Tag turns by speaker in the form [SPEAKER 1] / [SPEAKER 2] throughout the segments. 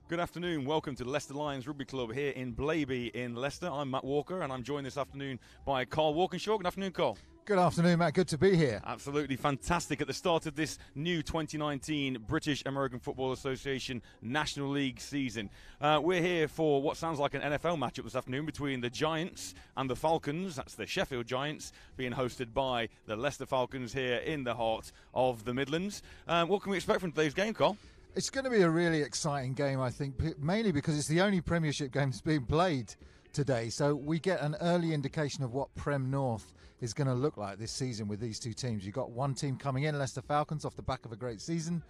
[SPEAKER 1] Good afternoon, welcome to the Leicester Lions Rugby Club here in Blaby in Leicester. I'm Matt Walker and I'm joined this afternoon by Carl Walkinshaw. Good afternoon, Carl.
[SPEAKER 2] Good afternoon, Matt. Good to be here.
[SPEAKER 1] Absolutely fantastic at the start of this new 2019 British American Football Association National League season. We're here for what sounds like an NFL matchup this afternoon between the Giants and the Falcons. That's the Sheffield Giants being hosted by the Leicester Falcons here in the heart of the Midlands. What can we expect from today's game, Carl?
[SPEAKER 2] It's going to be a really exciting game, I think, mainly because it's the only Premiership game that's being played today. So we get an early indication of what Prem North is going to look like this season with these two teams. You've got one team coming in, Leicester Falcons, off the back of a great season,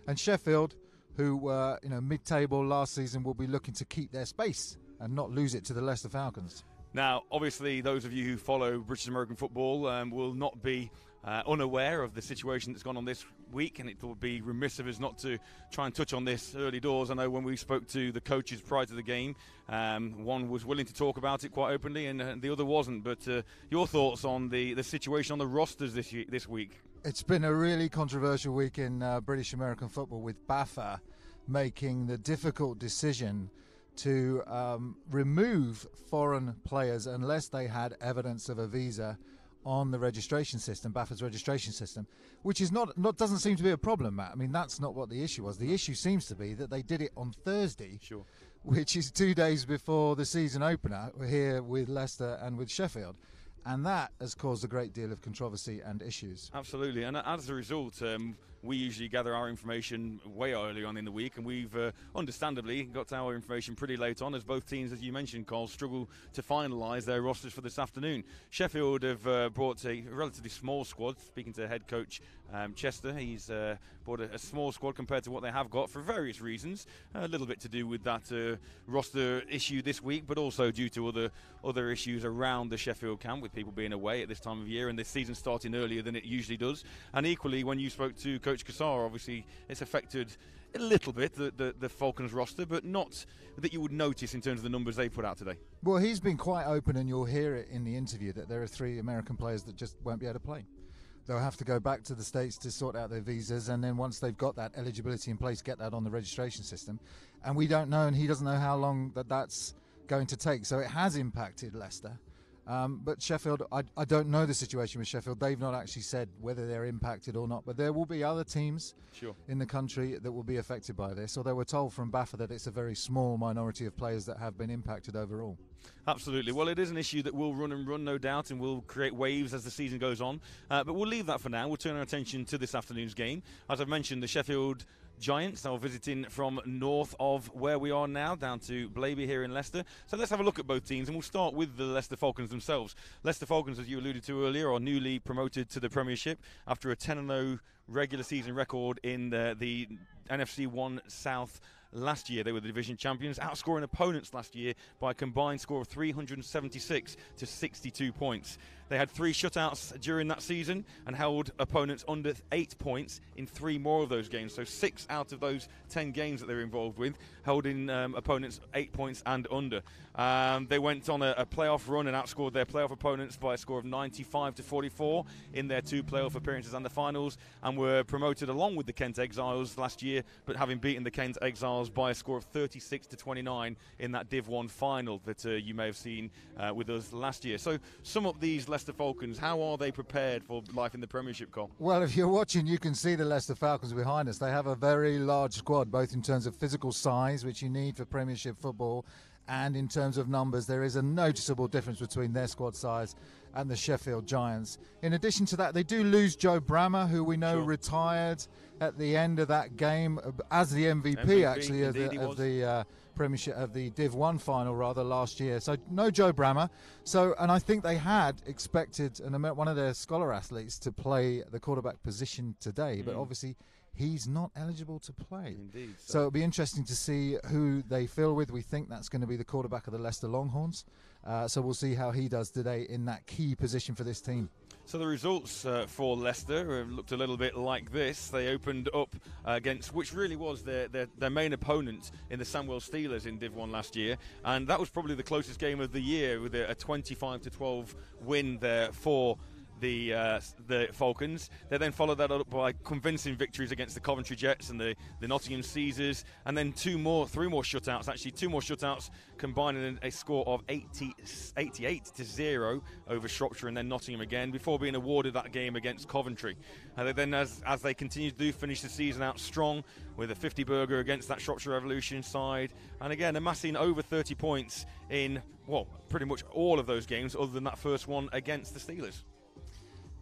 [SPEAKER 2] and Sheffield, who were mid-table last season, will be looking to keep their space and not lose it to the Leicester Falcons.
[SPEAKER 1] Now, obviously, those of you who follow British American football will not be unaware of the situation that's gone on this week, and it would be remiss of us not to try and touch on this early doors. I know when we spoke to the coaches prior to the game, one was willing to talk about it quite openly and the other wasn't. But your thoughts on the situation on the rosters this week?
[SPEAKER 2] It's been a really controversial week in British American football, with BAFA making the difficult decision to remove foreign players unless they had evidence of a visa on the registration system, BAFA's registration system, which is not doesn't seem to be a problem, Matt. I mean, that's not what the issue was. The issue seems to be that they did it on Thursday,
[SPEAKER 1] sure,
[SPEAKER 2] which is 2 days before the season opener here with Leicester and with Sheffield. And that has caused a great deal of controversy and issues.
[SPEAKER 1] Absolutely, and as a result, we usually gather our information way early on in the week, and we've understandably got our information pretty late on, as both teams, as you mentioned, Carl, struggle to finalise their rosters for this afternoon. Sheffield have brought a relatively small squad. Speaking to head coach Chester, he's brought a small squad compared to what they have got for various reasons. A little bit to do with that roster issue this week, but also due to other issues around the Sheffield camp, with people being away at this time of year and this season starting earlier than it usually does. And equally, when you spoke to Coach Cassar, obviously it's affected a little bit the Falcons roster, but not that you would notice in terms of the numbers they put out today.
[SPEAKER 2] Well, he's been quite open, and you'll hear it in the interview, that there are 3 American players that just won't be able to play. They'll have to go back to the States to sort out their visas, and then once they've got that eligibility in place, get that on the registration system. And we don't know, and he doesn't know how long that's going to take. So it has impacted Leicester. But Sheffield, I don't know the situation with Sheffield. They've not actually said whether they're impacted or not. But there will be other teams in the country that will be affected by this. Although we're told from BAFA that it's a very small minority of players that have been impacted overall.
[SPEAKER 1] Absolutely. Well, it is an issue that will run and run, no doubt, and will create waves as the season goes on. But we'll leave that for now. We'll turn our attention to this afternoon's game. As I've mentioned, the Sheffield Giants are visiting from north of where we are now down to Blaby here in Leicester. So let's have a look at both teams, and we'll start with the Leicester Falcons themselves. Leicester Falcons, as you alluded to earlier, are newly promoted to the Premiership after a 10-0 regular season record in the NFC 1 South last year. They were the division champions, outscoring opponents last year by a combined score of 376 to 62 points. They had 3 shutouts during that season and held opponents under 8 points in 3 more of those games. So 6 out of those 10 games that they were involved with, holding opponents 8 points and under. They went on a playoff run and outscored their playoff opponents by a score of 95 to 44 in their 2 playoff appearances and the finals, and were promoted along with the Kent Exiles last year, but having beaten the Kent Exiles by a score of 36 to 29 in that Div 1 final that you may have seen with us last year. So sum up these Leicester Falcons. How are they prepared for life in the Premiership, Cole?
[SPEAKER 2] Well, if you're watching, you can see the Leicester Falcons behind us. They have a very large squad, both in terms of physical size, which you need for Premiership football, and in terms of numbers. There is a noticeable difference between their squad size and the Sheffield Giants. In addition to that, they do lose Joe Brammer, who we know retired at the end of that game as the MVP actually of the Premiership, of the Div 1 final rather, last year. So no Joe Brammer. And I think they had expected one of their scholar athletes to play the quarterback position today, but obviously he's not eligible to play.
[SPEAKER 1] Indeed.
[SPEAKER 2] So it'll be interesting to see who they fill with. We think that's going to be the quarterback of the Leicester Longhorns. So we'll see how he does today in that key position for this team.
[SPEAKER 1] So the results for Leicester looked a little bit like this. They opened up against, which really was their main opponent in the Sandwell Steelers in Div 1 last year, and that was probably the closest game of the year, with a 25-12 win there for the Falcons. They then followed that up by convincing victories against the Coventry Jets and the Nottingham Caesars, and then three more shutouts. Actually, two more shutouts, combining a score of 88-0 over Shropshire and then Nottingham again, before being awarded that game against Coventry. And they then, as they continue to do, finish the season out strong with a 50 burger against that Shropshire Revolution side, and again amassing over 30 points in pretty much all of those games, other than that first one against the Steelers.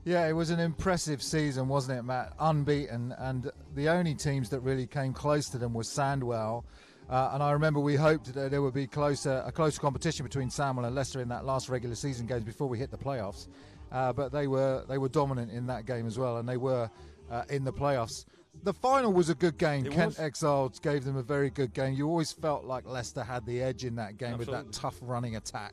[SPEAKER 2] Yeah, it was an impressive season, wasn't it, Matt? Unbeaten, and the only teams that really came close to them was Sandwell. And I remember we hoped that there would be a closer competition between Sandwell and Leicester in that last regular season games before we hit the playoffs. But they were dominant in that game as well, and they were in the playoffs. The final was a good game. Kent Exiles gave them a very good game. You always felt like Leicester had the edge in that game. Absolutely. With that tough running attack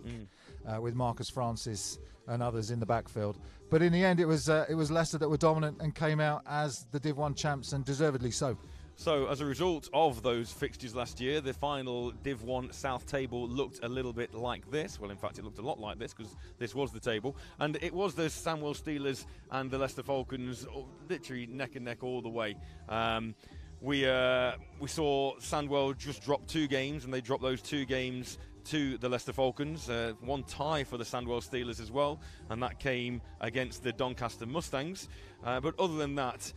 [SPEAKER 2] with Marcus Francis and others in the backfield. But in the end, it was Leicester that were dominant and came out as the Div 1 champs, and deservedly so.
[SPEAKER 1] So, as a result of those fixtures last year, the final Div 1 South table looked a little bit like this. Well, in fact, it looked a lot like this, because this was the table. And it was the Sandwell Steelers and the Leicester Falcons literally neck and neck all the way. We saw Sandwell just drop 2 games, and they dropped those 2 games to the Leicester Falcons. One tie for the Sandwell Steelers as well, and that came against the Doncaster Mustangs. But other than that,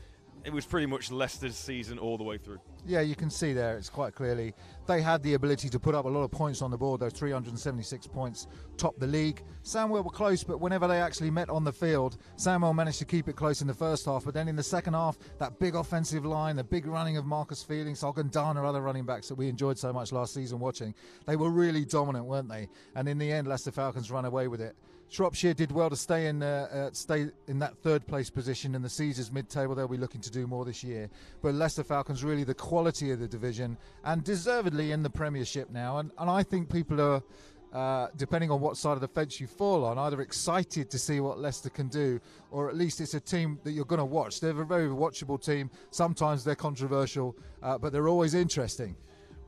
[SPEAKER 1] it was pretty much Leicester's season all the way through.
[SPEAKER 2] Yeah, you can see there, it's quite clearly they had the ability to put up a lot of points on the board. Those 376 points topped the league. Sandwell were close, but whenever they actually met on the field, Sandwell managed to keep it close in the first half, but then in the second half, that big offensive line, the big running of Marcus Fielding, Ogundana, other running backs that we enjoyed so much last season watching, they were really dominant, weren't they? And in the end, Leicester Falcons ran away with it. Shropshire did well to stay in that third place position in the Caesars mid-table. They'll be looking to do more this year. But Leicester Falcons really the quality of the division, and deservedly in the Premiership now. And I think people are, depending on what side of the fence you fall on, either excited to see what Leicester can do, or at least it's a team that you're going to watch. They're a very watchable team. Sometimes they're controversial, but they're always interesting.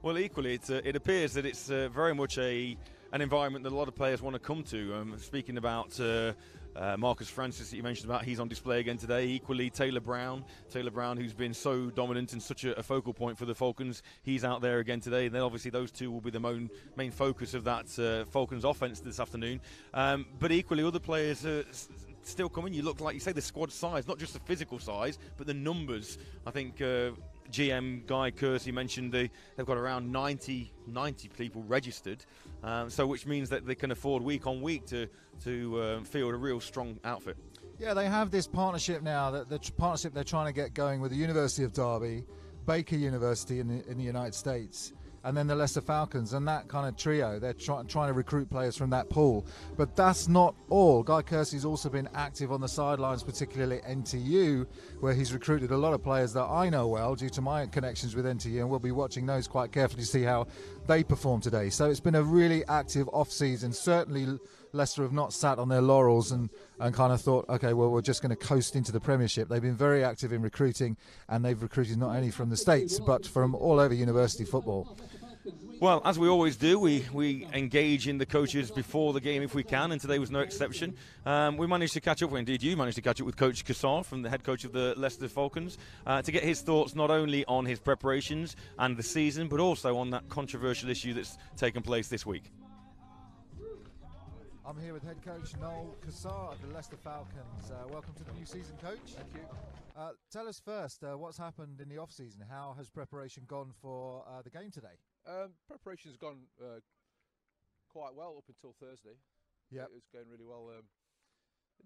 [SPEAKER 1] Well, equally, it appears that it's very much an environment that a lot of players want to come to. Speaking about Marcus Francis that you mentioned about, he's on display again today. Equally, Taylor Brown, who's been so dominant and such a focal point for the Falcons, he's out there again today. And then obviously those two will be the main focus of that Falcons offense this afternoon. But equally, other players are still coming. You look, like you say, the squad size, not just the physical size, but the numbers. I think GM Guy Kersey mentioned they've got around 90 people registered, so which means that they can afford week on week to field a real strong outfit.
[SPEAKER 2] Yeah, they have this partnership now, the partnership they're trying to get going with the University of Derby, Baker University in the United States, and then the Leicester Falcons, and that kind of trio. They're trying to recruit players from that pool. But that's not all. Guy Kersey's also been active on the sidelines, particularly at NTU, where he's recruited a lot of players that I know well due to my connections with NTU, and we'll be watching those quite carefully to see how they perform today. So it's been a really active off-season. Certainly Leicester have not sat on their laurels and kind of thought, okay, well, we're just going to coast into the Premiership. They've been very active in recruiting, and they've recruited not only from the States, but from all over university football.
[SPEAKER 1] Well, as we always do, we engage in the coaches before the game if we can, and today was no exception. We managed to catch up, well, indeed you managed to catch up with Coach Cassar, from the head coach of the Leicester Falcons, to get his thoughts not only on his preparations and the season, but also on that controversial issue that's taken place this week.
[SPEAKER 2] I'm here with head coach Noel Cassar of the Leicester Falcons. Welcome to the new season, coach.
[SPEAKER 3] Thank you.
[SPEAKER 2] Tell us first, what's happened in the off-season? How has preparation gone for the game today?
[SPEAKER 3] Preparation's gone quite well up until Thursday.
[SPEAKER 2] Yeah,
[SPEAKER 3] it was going really well.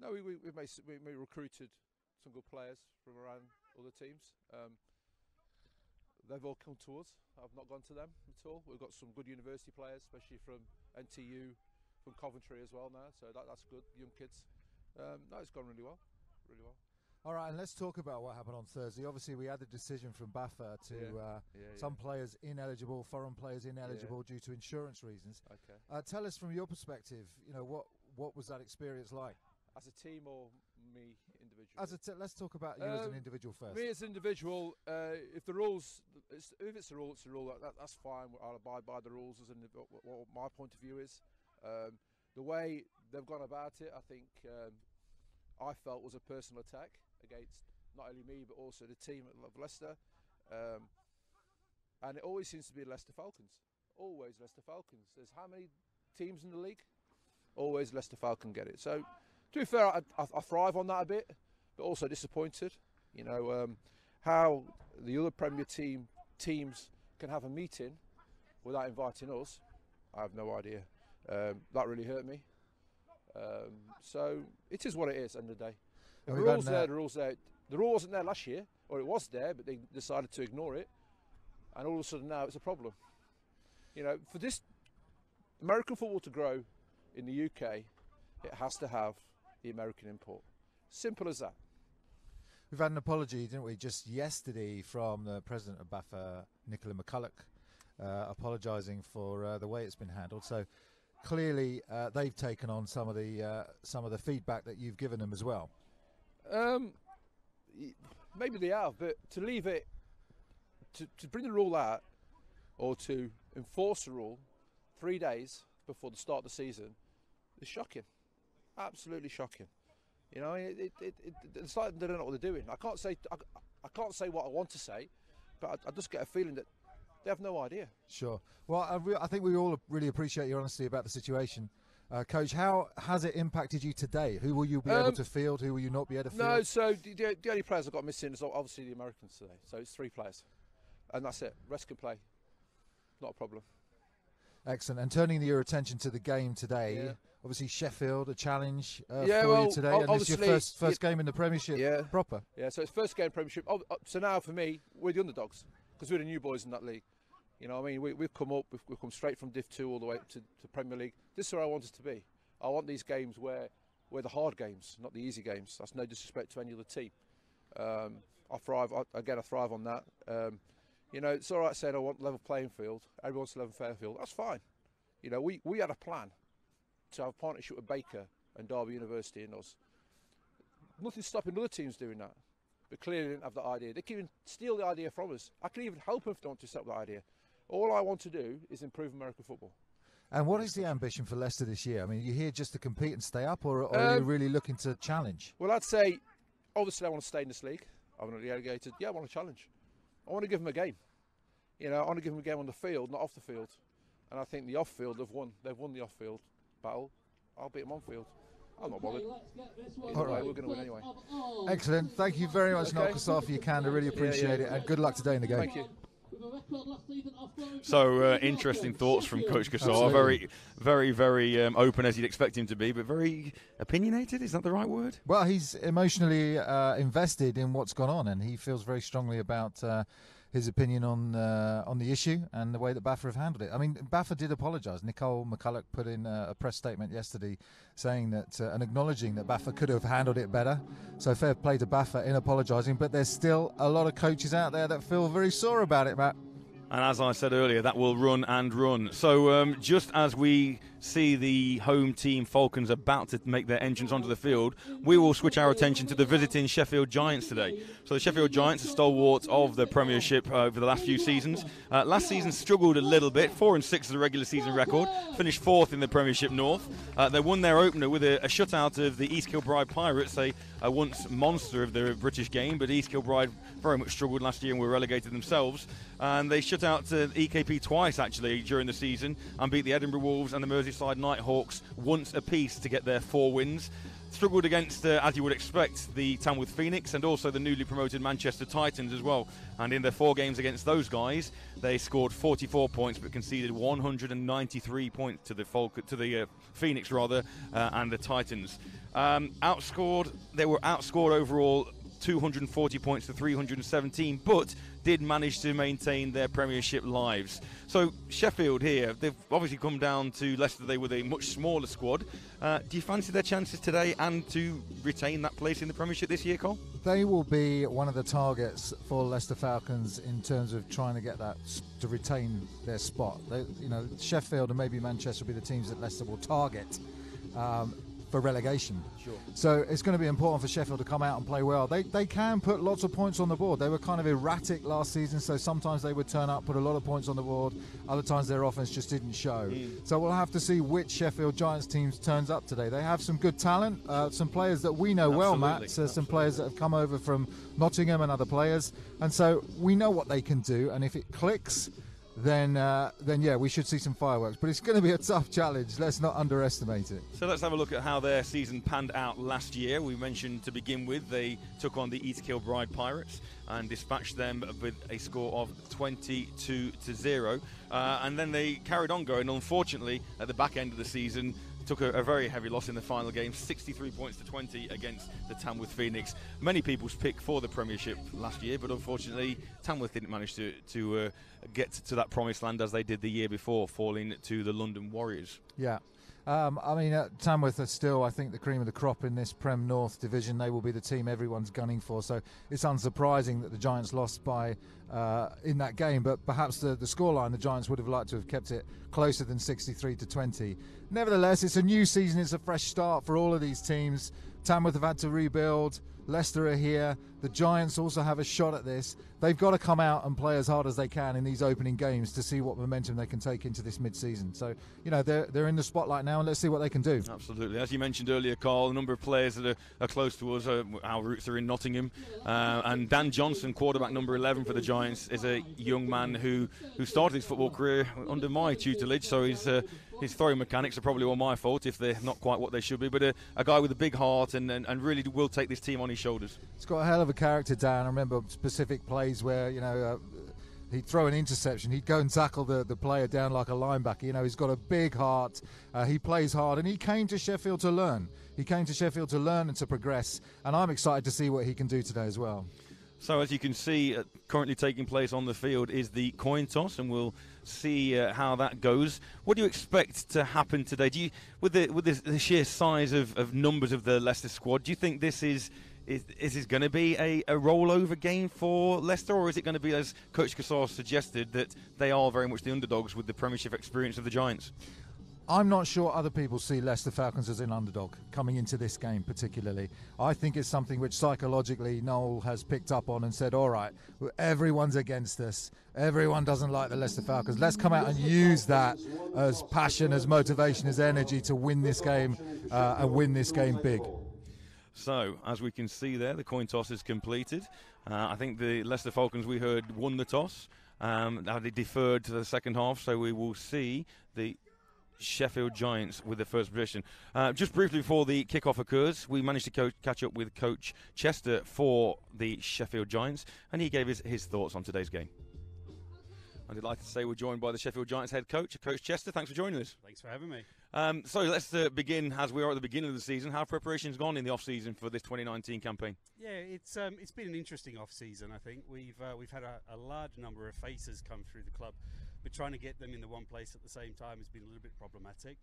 [SPEAKER 3] No, we recruited some good players from around other teams. They've all come to us. I've not gone to them at all. We've got some good university players, especially from NTU, from Coventry as well now. So that's good, young kids. No, it's gone really well, really well.
[SPEAKER 2] All right, and let's talk about what happened on Thursday. Obviously, we had a decision from BAFA to some players ineligible, foreign players ineligible due to insurance reasons.
[SPEAKER 3] Okay.
[SPEAKER 2] Tell us from your perspective, what was that experience like?
[SPEAKER 3] As a team or me individually?
[SPEAKER 2] Let's talk about you as an individual first.
[SPEAKER 3] Me as an individual, if the rules, if it's a rule, it's a rule. That's fine. I'll abide by the rules as what my point of view is. The way they've gone about it, I think I felt was a personal attack against not only me but also the team of Leicester. And it always seems to be Leicester Falcons. Always Leicester Falcons. There's how many teams in the league? Always Leicester Falcons get it. So, to be fair, I thrive on that a bit, but also disappointed. You know, how the other Premier teams can have a meeting without inviting us, I have no idea. That really hurt me. So, it is what it is, end of the day. The rules there, the rules there. The rule wasn't there last year, or it was there, but they decided to ignore it. And all of a sudden now it's a problem. You know, for this American football to grow in the UK, it has to have the American import. Simple as that.
[SPEAKER 2] We've had an apology, didn't we, just yesterday from the president of BAFA, Nicola McCulloch, apologising for the way it's been handled. So clearly they've taken on some of the feedback that you've given them as well.
[SPEAKER 3] Maybe they have, but to leave it, to bring the rule out or to enforce the rule 3 days before the start of the season is shocking. Absolutely shocking. You know, it's like they don't know what they're doing. I can't say what I want to say, but I just get a feeling that they have no idea.
[SPEAKER 2] Sure. Well, I think we all really appreciate your honesty about the situation. Coach, how has it impacted you today? Who will you be able to field? Who will you not be able to field?
[SPEAKER 3] No, so the only players I've got missing is obviously the Americans today. So it's 3 players. And that's it. Rest can play. Not a problem.
[SPEAKER 2] Excellent. And turning your attention to the game today, obviously Sheffield, a challenge for you today. And this is your first game in the Premiership proper. Yeah,
[SPEAKER 3] so it's first game in Premiership. So now for me, we're the underdogs because we're the new boys in that league. You know what I mean? We've come up, we've come straight from Div 2 all the way up to Premier League. This is where I want us to be. I want these games where the hard games, not the easy games. That's no disrespect to any other team. I thrive on that. You know, it's all right saying I want level playing field. Everyone wants a level playing field. That's fine. You know, we had a plan to have a partnership with Baker and Derby University and us. Nothing's stopping other teams doing that. But clearly they didn't have that idea. They can even steal the idea from us. I can even help them if they want to set up that idea. All I want to do is improve American football.
[SPEAKER 2] And what is the ambition for Leicester this year? I mean, are you here just to compete and stay up, or are you really looking to challenge?
[SPEAKER 3] Well, I'd say, obviously I want to stay in this league. I want to be relegated. Yeah, I want to challenge. I want to give them a game. You know, I want to give them a game on the field, not off the field. And I think the off-field, they've won the off-field battle. I'll beat them on-field. I'm not bothered. All right, we're going to win anyway.
[SPEAKER 2] Excellent. Thank you very much, Noel Kassar, for your candor. Really appreciate it. And good luck today in the game.
[SPEAKER 3] Thank you.
[SPEAKER 1] So interesting thoughts from Coach Kassar. Very open as you'd expect him to be, but very opinionated. Is that the right word?
[SPEAKER 2] Well, he's emotionally invested in what's gone on, and he feels very strongly about his opinion on the issue and the way that BAFA have handled it. I mean, BAFA did apologise. Nicole McCulloch put in a press statement yesterday saying that and acknowledging that BAFA could have handled it better. So fair play to BAFA in apologising, but there's still a lot of coaches out there that feel very sore about it, Matt.
[SPEAKER 1] And as I said earlier, that will run and run. So just as we see the home team Falcons about to make their entrance onto the field, we will switch our attention to the visiting Sheffield Giants today. So the Sheffield Giants are stalwarts of the Premiership over the last few seasons. Last season struggled a little bit, 4-6 as a regular season record, finished 4th in the Premiership North. They won their opener with a shutout of the East Kilbride Pirates, a once monster of the British game, but East Kilbride very much struggled last year and were relegated themselves. And they shut out EKP twice actually during the season and beat the Edinburgh Wolves and the Merseyside Nighthawks once apiece to get their 4 wins. Struggled against, as you would expect, the Tamworth Phoenix and also the newly promoted Manchester Titans as well. And in their 4 games against those guys, they scored 44 points but conceded 193 points to the Phoenix and the Titans. They were outscored overall 240 points to 317, but did manage to maintain their Premiership lives. So Sheffield here, they've obviously come down to Leicester. They were a much smaller squad. Do you fancy their chances today and to retain that place in the Premiership this year, Cole?
[SPEAKER 2] They will be one of the targets for Leicester Falcons in terms of trying to get that to retain their spot. Sheffield and maybe Manchester will be the teams that Leicester will target. for relegation.
[SPEAKER 1] Sure.
[SPEAKER 2] So it's going to be important for Sheffield to come out and play well. They can put lots of points on the board. They were kind of erratic last season, so sometimes they would turn up, put a lot of points on the board. Other times their offense just didn't show. So we'll have to see which Sheffield Giants teams turns up today. They have some good talent, some players that we know well, Matt. Some players that have come over from Nottingham and other players, and so we know what they can do. And if it clicks, then yeah, we should see some fireworks. But it's going to be a tough challenge. Let's not underestimate it.
[SPEAKER 1] So let's have a look at how their season panned out last year. We mentioned to begin with they took on the East Kilbride Pirates and dispatched them with a score of 22-0. And then they carried on going. Unfortunately, at the back end of the season, took a very heavy loss in the final game, 63 points to 20 against the Tamworth Phoenix. Many people's pick for the Premiership last year, but unfortunately Tamworth didn't manage to get to that promised land as they did the year before, falling to the London Warriors.
[SPEAKER 2] Yeah. I mean, Tamworth are still, I think, the cream of the crop in this Prem North division. They will be the team everyone's gunning for. So it's unsurprising that the Giants lost by in that game. But perhaps the scoreline, the Giants would have liked to have kept it closer than 63-20. Nevertheless, it's a new season. It's a fresh start for all of these teams. Tamworth have had to rebuild. Leicester are here. The Giants also have a shot at this. They've got to come out and play as hard as they can in these opening games to see what momentum they can take into this mid-season. So, you know, they're in the spotlight now, and let's see what they can do.
[SPEAKER 1] Absolutely. As you mentioned earlier, Carl, a number of players that are close to us, our roots are in Nottingham. And Dan Johnson, quarterback number 11 for the Giants, is a young man who started his football career under my tutelage. So his throwing mechanics are probably all my fault if they're not quite what they should be. But a guy with a big heart and really will take this team on his shoulders.
[SPEAKER 2] He's got a hell of a character, Dan. I remember specific plays where, you know, he'd throw an interception. He'd go and tackle the player down like a linebacker. You know, he's got a big heart. He plays hard, and he came to Sheffield to learn. He came to Sheffield to learn and to progress, and I'm excited to see what he can do today as well.
[SPEAKER 1] So as you can see, currently taking place on the field is the coin toss, and we'll see how that goes. What do you expect to happen today? Do you, with the sheer size of numbers of the Leicester squad, do you think this is this going to be a rollover game for Leicester, or is it going to be, as Coach Cassar suggested, that they are very much the underdogs with the Premiership experience of the Giants?
[SPEAKER 2] I'm not sure other people see Leicester Falcons as an underdog coming into this game particularly. I think it's something which psychologically Noel has picked up on and said, all right, everyone's against us. Everyone doesn't like the Leicester Falcons. Let's come out and use that as passion, as motivation, as energy to win this game and win this game big.
[SPEAKER 1] So, as we can see there, the coin toss is completed. I think the Leicester Falcons, we heard, won the toss. Now they deferred to the second half, so we will see the Sheffield Giants with the first position. Just briefly before the kickoff occurs, we managed to catch up with Coach Chester for the Sheffield Giants, and he gave his thoughts on today's game. I'm delighted to say we're joined by the Sheffield Giants head coach, Coach Chester. Thanks for joining us.
[SPEAKER 4] Thanks for having me.
[SPEAKER 1] So let's begin as we are at the beginning of the season. How have preparations gone in the off-season for this 2019 campaign?
[SPEAKER 4] Yeah, it's been an interesting off-season. I think we've had a large number of faces come through the club, but trying to get them in the one place at the same time has been a little bit problematic.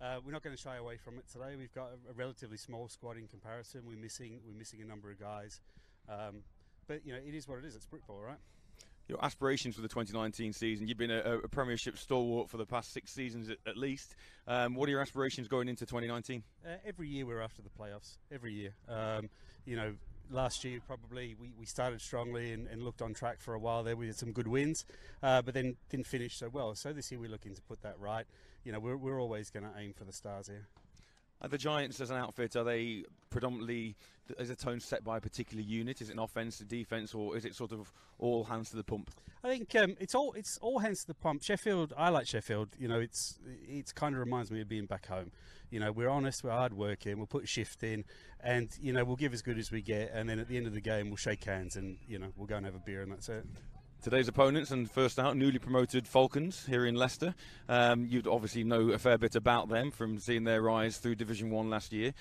[SPEAKER 4] We're not going to shy away from it today. We've got a relatively small squad in comparison. We're missing a number of guys, but you know, it is what it is. It's football, right?
[SPEAKER 1] Your aspirations for the 2019 season, you've been a Premiership stalwart for the past 6 seasons at least. What are your aspirations going into 2019?
[SPEAKER 4] Every year we're after the playoffs, every year. You know, last year probably we started strongly and looked on track for a while there. We had some good wins, but then didn't finish so well. So this year we're looking to put that right. You know, we're always going to aim for the stars here.
[SPEAKER 1] The Giants as an outfit, are they predominantly, is a tone set by a particular unit? Is it an offence, a defence, or is it sort of all hands to the pump?
[SPEAKER 4] I think it's all hands to the pump. Sheffield, I like Sheffield. You know, it's kind of reminds me of being back home. You know, we're honest, we're hard working, we'll put shift in, and you know, we'll give as good as we get, and then at the end of the game we'll shake hands and you know, we'll go and have a beer, and that's it.
[SPEAKER 1] Today's opponents, and first out, newly promoted Falcons here in Leicester. You'd obviously know a fair bit about them from seeing their rise through Division 1 last year.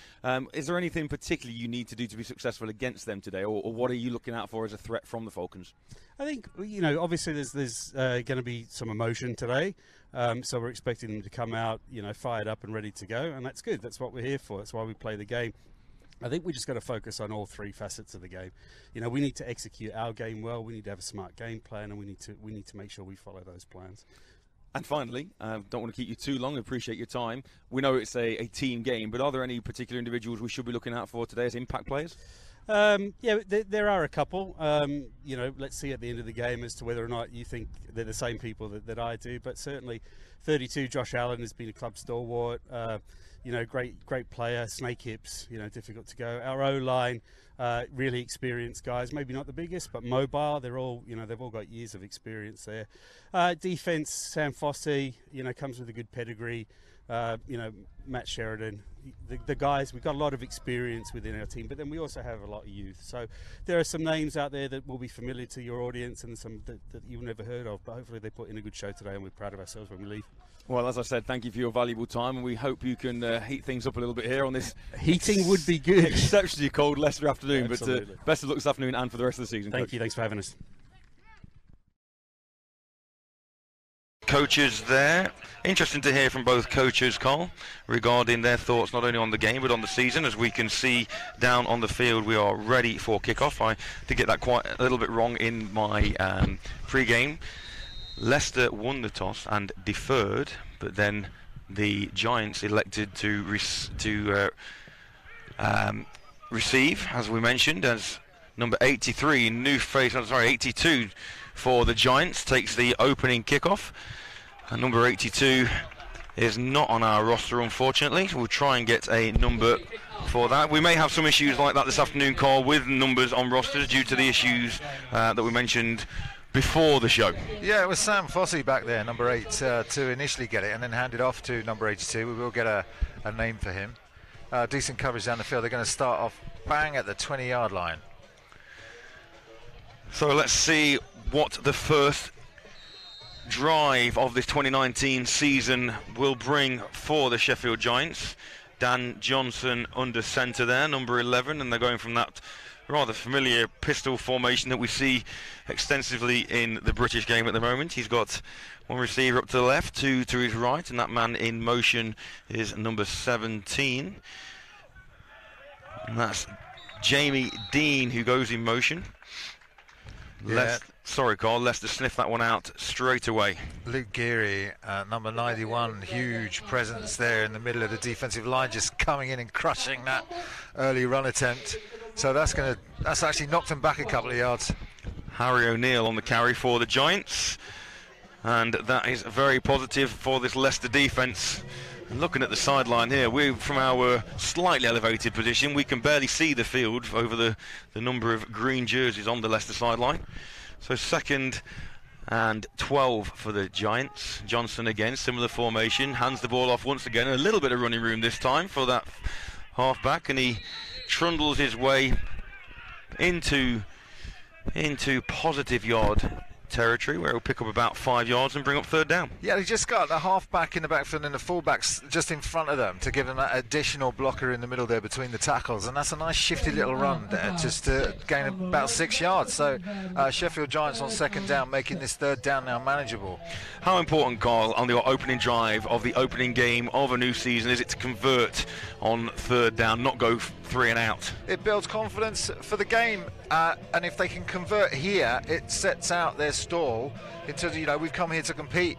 [SPEAKER 1] Is there anything particularly you need to do to be successful against them today, or what are you looking out for as a threat from the Falcons?
[SPEAKER 4] I think, you know, obviously there's going to be some emotion today, so we're expecting them to come out, you know, fired up and ready to go, and that's good. That's what we're here for. That's why we play the game. I think we just got to focus on all 3 facets of the game. You know, we need to execute our game well. We need to have a smart game plan, and we need to make sure we follow those plans.
[SPEAKER 1] And finally, don't want to keep you too long, appreciate your time. We know it's a team game, but are there any particular individuals we should be looking out for today as impact players?
[SPEAKER 4] Yeah, there are a couple. Let's see at the end of the game as to whether or not you think they're the same people that I do. But certainly, 32, Josh Allen has been a club stalwart. Great player. Snake hips, difficult to go. Our O-line, really experienced guys. Maybe not the biggest, but mobile. They're all, they've all got years of experience there. Defense, Sam Fossey, comes with a good pedigree. Matt Sheridan, the guys, we've got a lot of experience within our team, but then we also have a lot of youth. So there are some names out there that will be familiar to your audience and some that you've never heard of, but hopefully they put in a good show today and we're proud of ourselves when we leave. Well,
[SPEAKER 1] as I said, thank you for your valuable time, and we hope you can heat things up a little bit here on this
[SPEAKER 4] heating would be good.
[SPEAKER 1] Exceptionally cold Leicester afternoon,
[SPEAKER 4] Absolutely.
[SPEAKER 1] But best of luck this afternoon and for the rest of the season.
[SPEAKER 4] Thank you, thanks for having us.
[SPEAKER 1] Coaches there. Interesting to hear from both coaches, Carl, regarding their thoughts not only on the game but on the season. As we can see down on the field, we are ready for kickoff. I did get that quite a little bit wrong in my pre-game. Leicester won the toss and deferred, but then the Giants elected to receive, as we mentioned, as number 83, 82 for the Giants takes the opening kickoff. And number 82 is not on our roster, unfortunately. We'll try and get a number for that. We may have some issues like that this afternoon, Carl, with numbers on rosters due to the issues that we mentioned before the show.
[SPEAKER 2] Yeah, it was Sam Fossey back there, number 8, to initially get it and then hand it off to number 82. We will get a name for him. Decent coverage down the field. They're going to start off bang at the 20-yard line.
[SPEAKER 1] So let's see what the first drive of this 2019 season will bring for the Sheffield Giants. Dan Johnson under centre there, number 11, and they're going from that rather familiar pistol formation that we see extensively in the British game at the moment. He's got one receiver up to the left, two to his right, and that man in motion is number 17. And that's Jamie Dean who goes in motion.
[SPEAKER 2] Yeah.
[SPEAKER 1] Sorry, Carl, Leicester sniffed that one out straight away.
[SPEAKER 2] Luke Geary, number 91, huge presence there in the middle of the defensive line, just coming in and crushing that early run attempt. So that's actually knocked him back a couple of yards.
[SPEAKER 1] Harry O'Neill on the carry for the Giants, and that is very positive for this Leicester defence. And looking at the sideline here, from our slightly elevated position, we can barely see the field over the number of green jerseys on the Leicester sideline. So 2nd and 12 for the Giants. Johnson again, similar formation, hands the ball off once again. A little bit of running room this time for that half-back, and he trundles his way into positive yard territory, where he'll pick up about 5 yards and bring up 3rd down.
[SPEAKER 2] Yeah, they just got the half-back in the backfield and the full-backs just in front of them to give them that additional blocker in the middle there between the tackles, and that's a nice shifty little run there just to gain about 6 yards. So Sheffield Giants on 2nd down, making this 3rd down now manageable.
[SPEAKER 1] How important, Carl, on the opening drive of the opening game of a new season is it to convert on 3rd down, not go 3 and out?
[SPEAKER 2] It builds confidence for the game, and if they can convert here, it sets out their stall in terms of, we've come here to compete.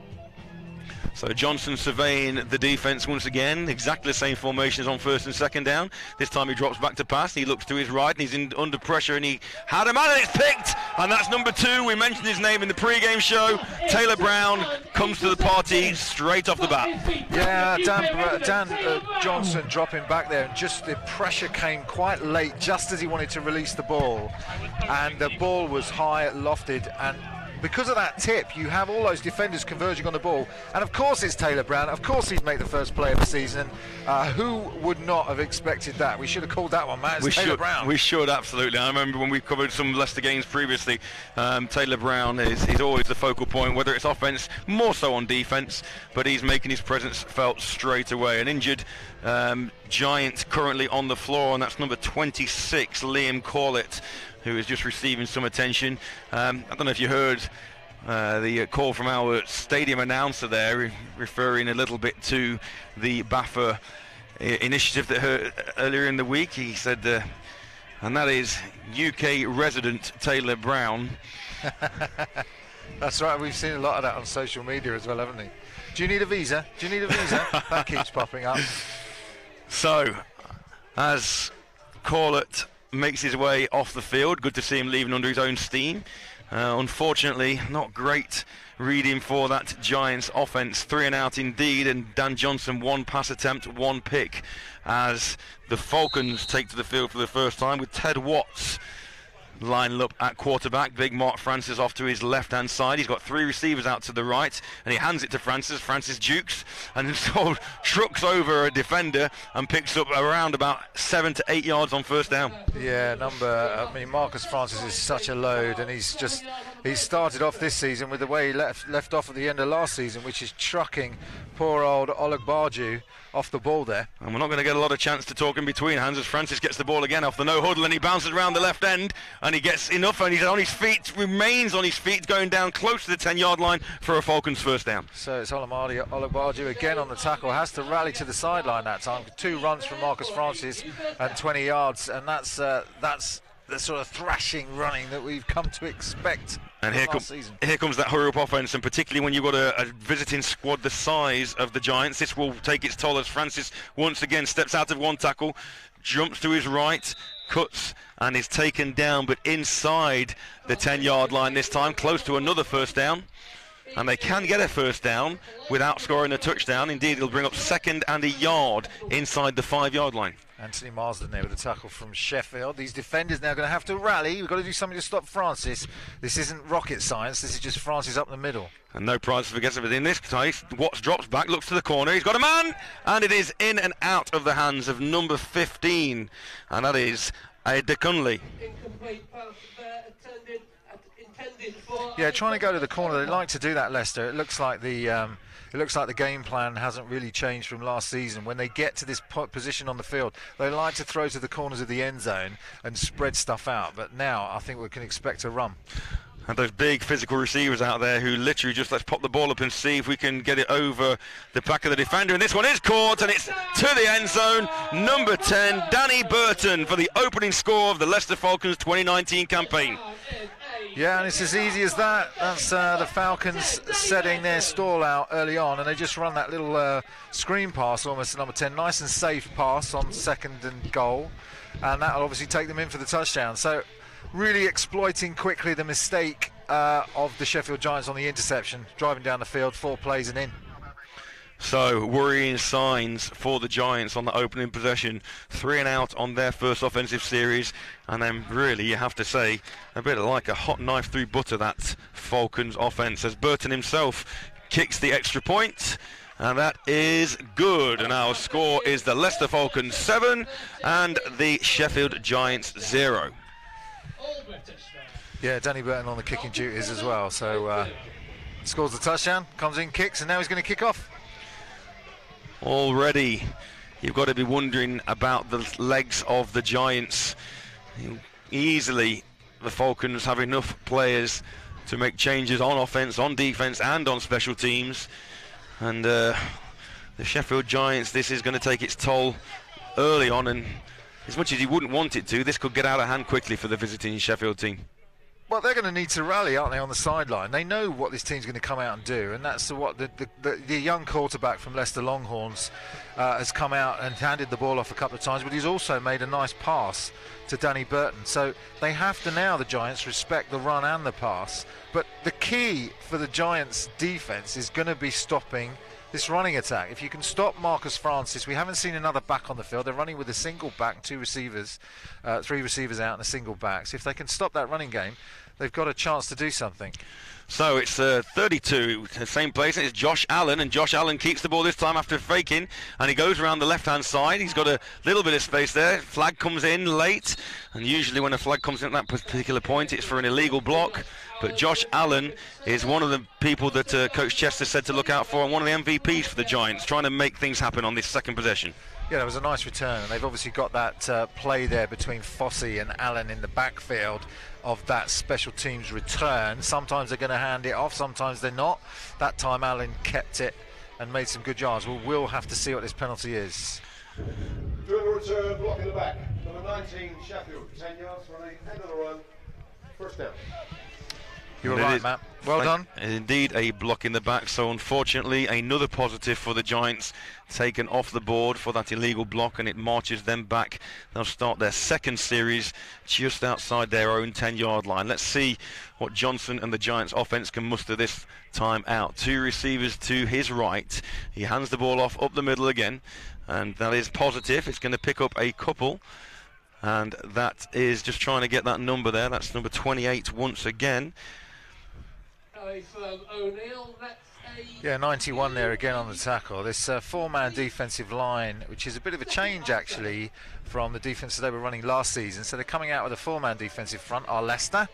[SPEAKER 1] So Johnson surveying the defence once again, exactly the same formation as on 1st and 2nd down. This time he drops back to pass, he looks to his right and he's under pressure, and he had a man and it's picked, and that's number 2. We mentioned his name in the pre-game show. Taylor Brown comes to the party straight off the bat.
[SPEAKER 2] Yeah, Dan Johnson dropping back there, and just the pressure came quite late, just as he wanted to release the ball, and the ball was high, lofted, and because of that tip, you have all those defenders converging on the ball, and of course it's Taylor Brown. Of course he'd make the first play of the season. Who would not have expected that? We should have called that one, Matt. Taylor Brown.
[SPEAKER 1] We should, absolutely. I remember when we covered some Leicester games previously, Taylor Brown is always the focal point, whether it's offence, more so on defence, but he's making his presence felt straight away. An injured Giant currently on the floor, and that's number 26, Liam Corlett, who is just receiving some attention. I don't know if you heard the call from our stadium announcer there, referring a little bit to the BAFA initiative that heard earlier in the week. He said, and that is UK resident Taylor Brown.
[SPEAKER 2] That's right, we've seen a lot of that on social media as well, haven't we? Do you need a visa? Do you need a visa? That keeps popping up.
[SPEAKER 1] So, as Corlett makes his way off the field, good to see him leaving under his own steam. Unfortunately, not great reading for that Giants offense. 3 and out indeed, and Dan Johnson 1 pass attempt, 1 pick, as the Falcons take to the field for the first time with Ted Watts lining up at quarterback. Big Mark Francis off to his left-hand side. He's got 3 receivers out to the right, and he hands it to Francis. Francis jukes and sort of trucks over a defender and picks up around about 7 to 8 yards on first down.
[SPEAKER 2] Yeah, Marcus Francis is such a load, and he's started off this season with the way he left off at the end of last season, which is trucking poor old Olugbarju off the ball there.
[SPEAKER 1] And we're not going to get a lot of chance to talk in between hands as Francis gets the ball again off the no huddle, and he bounces around the left end, and he gets enough, and he's on his feet, remains on his feet, going down close to the 10-yard line for a Falcons first down.
[SPEAKER 2] So it's Olugbarju again on the tackle, has to rally to the sideline that time. 2 runs from Marcus Francis and 20 yards, and that's the sort of thrashing running that we've come to expect.
[SPEAKER 1] And here comes that hurry-up offense, and particularly when you've got a visiting squad the size of the Giants, this will take its toll as Francis once again steps out of one tackle, jumps to his right, cuts, and is taken down, but inside the 10-yard line this time, close to another first down. And they can get a first down without scoring a touchdown. Indeed, it'll bring up 2nd and a yard inside the 5-yard line.
[SPEAKER 2] Anthony Marsden there with a tackle from Sheffield. These defenders now going to have to rally. We've got to do something to stop Francis. This isn't rocket science. This is just Francis up the middle.
[SPEAKER 1] And no prize for guessing in this case. Watts drops back, looks to the corner. He's got a man, and it is in and out of the hands of number 15, and that is Adekunle.
[SPEAKER 2] Yeah, trying to go to the corner. They like to do that, Leicester. It looks like the game plan hasn't really changed from last season. When they get to this position on the field, they like to throw to the corners of the end zone and spread stuff out. But now I think we can expect a run.
[SPEAKER 1] And those big physical receivers out there who literally just let's pop the ball up and see if we can get it over the back of the defender. And this one is caught, and it's to the end zone. Number 10, Danny Burton, for the opening score of the Leicester Falcons 2019 campaign.
[SPEAKER 2] Yeah, and it's as easy as that. That's the Falcons setting their stall out early on, and they just run that little screen pass almost to number 10. Nice and safe pass on 2nd and goal, and that'll obviously take them in for the touchdown. So really exploiting quickly the mistake of the Sheffield Giants on the interception, driving down the field, 4 plays and in.
[SPEAKER 1] So, worrying signs for the Giants on the opening possession. 3 and out on their first offensive series. And then, really, you have to say, a bit like a hot knife through butter, that Falcons offense, as Burton himself kicks the extra point. And that is good. And our score is the Leicester Falcons 7 and the Sheffield Giants 0.
[SPEAKER 2] Yeah, Danny Burton on the kicking duties as well. So, scores the touchdown, comes in, kicks, and now he's going to kick off.
[SPEAKER 1] Already you've got to be wondering about the legs of the Giants. Easily the Falcons have enough players to make changes on offense, on defense, and on special teams. And the Sheffield Giants, this is going to take its toll early on, and as much as you wouldn't want it to, this could get out of hand quickly for the visiting Sheffield team.
[SPEAKER 2] Well, they're going to need to rally, aren't they, on the sideline? They know what this team's going to come out and do, and that's what the young quarterback from Leicester Longhorns has come out and handed the ball off a couple of times, but he's also made a nice pass to Danny Burton. So they have to now, the Giants, respect the run and the pass. But the key for the Giants' defence is going to be stopping this running attack. If you can stop Marcus Francis, we haven't seen another back on the field. They're running with a single back, 2 receivers, 3 receivers out and a single back. So if they can stop that running game, they've got a chance to do something.
[SPEAKER 1] So it's 32, the same place, and it's Josh Allen, and Josh Allen keeps the ball this time after faking, and he goes around the left-hand side. He's got a little bit of space there. Flag comes in late, and usually when a flag comes in at that particular point, it's for an illegal block. But Josh Allen is one of the people that Coach Chester said to look out for, and one of the MVPs for the Giants, trying to make things happen on this second possession.
[SPEAKER 2] Yeah, it was a nice return, and they've obviously got that play there between Fossey and Allen in the backfield of that special teams return. Sometimes they're going to hand it off, sometimes they're not. That time Allen kept it and made some good yards. We'll have to see what this penalty is.
[SPEAKER 5] Doing the return, block in the back. Number 19, Sheffield, 10 yards, running end of the run, first down.
[SPEAKER 2] You were right, Matt. Well done.
[SPEAKER 1] Indeed, a block in the back. So unfortunately, another positive for the Giants, taken off the board for that illegal block, and it marches them back. They'll start their second series just outside their own 10-yard line. Let's see what Johnson and the Giants offense can muster this time out. 2 receivers to his right. He hands the ball off up the middle again, and that is positive. It's going to pick up a couple, and that is just trying to get that number there. That's number 28 once again.
[SPEAKER 2] Yeah, 91 there again on the tackle. This 4-man defensive line, which is a bit of a change actually from the defense that they were running last season. So they're coming out with a 4-man defensive front, are Leicester.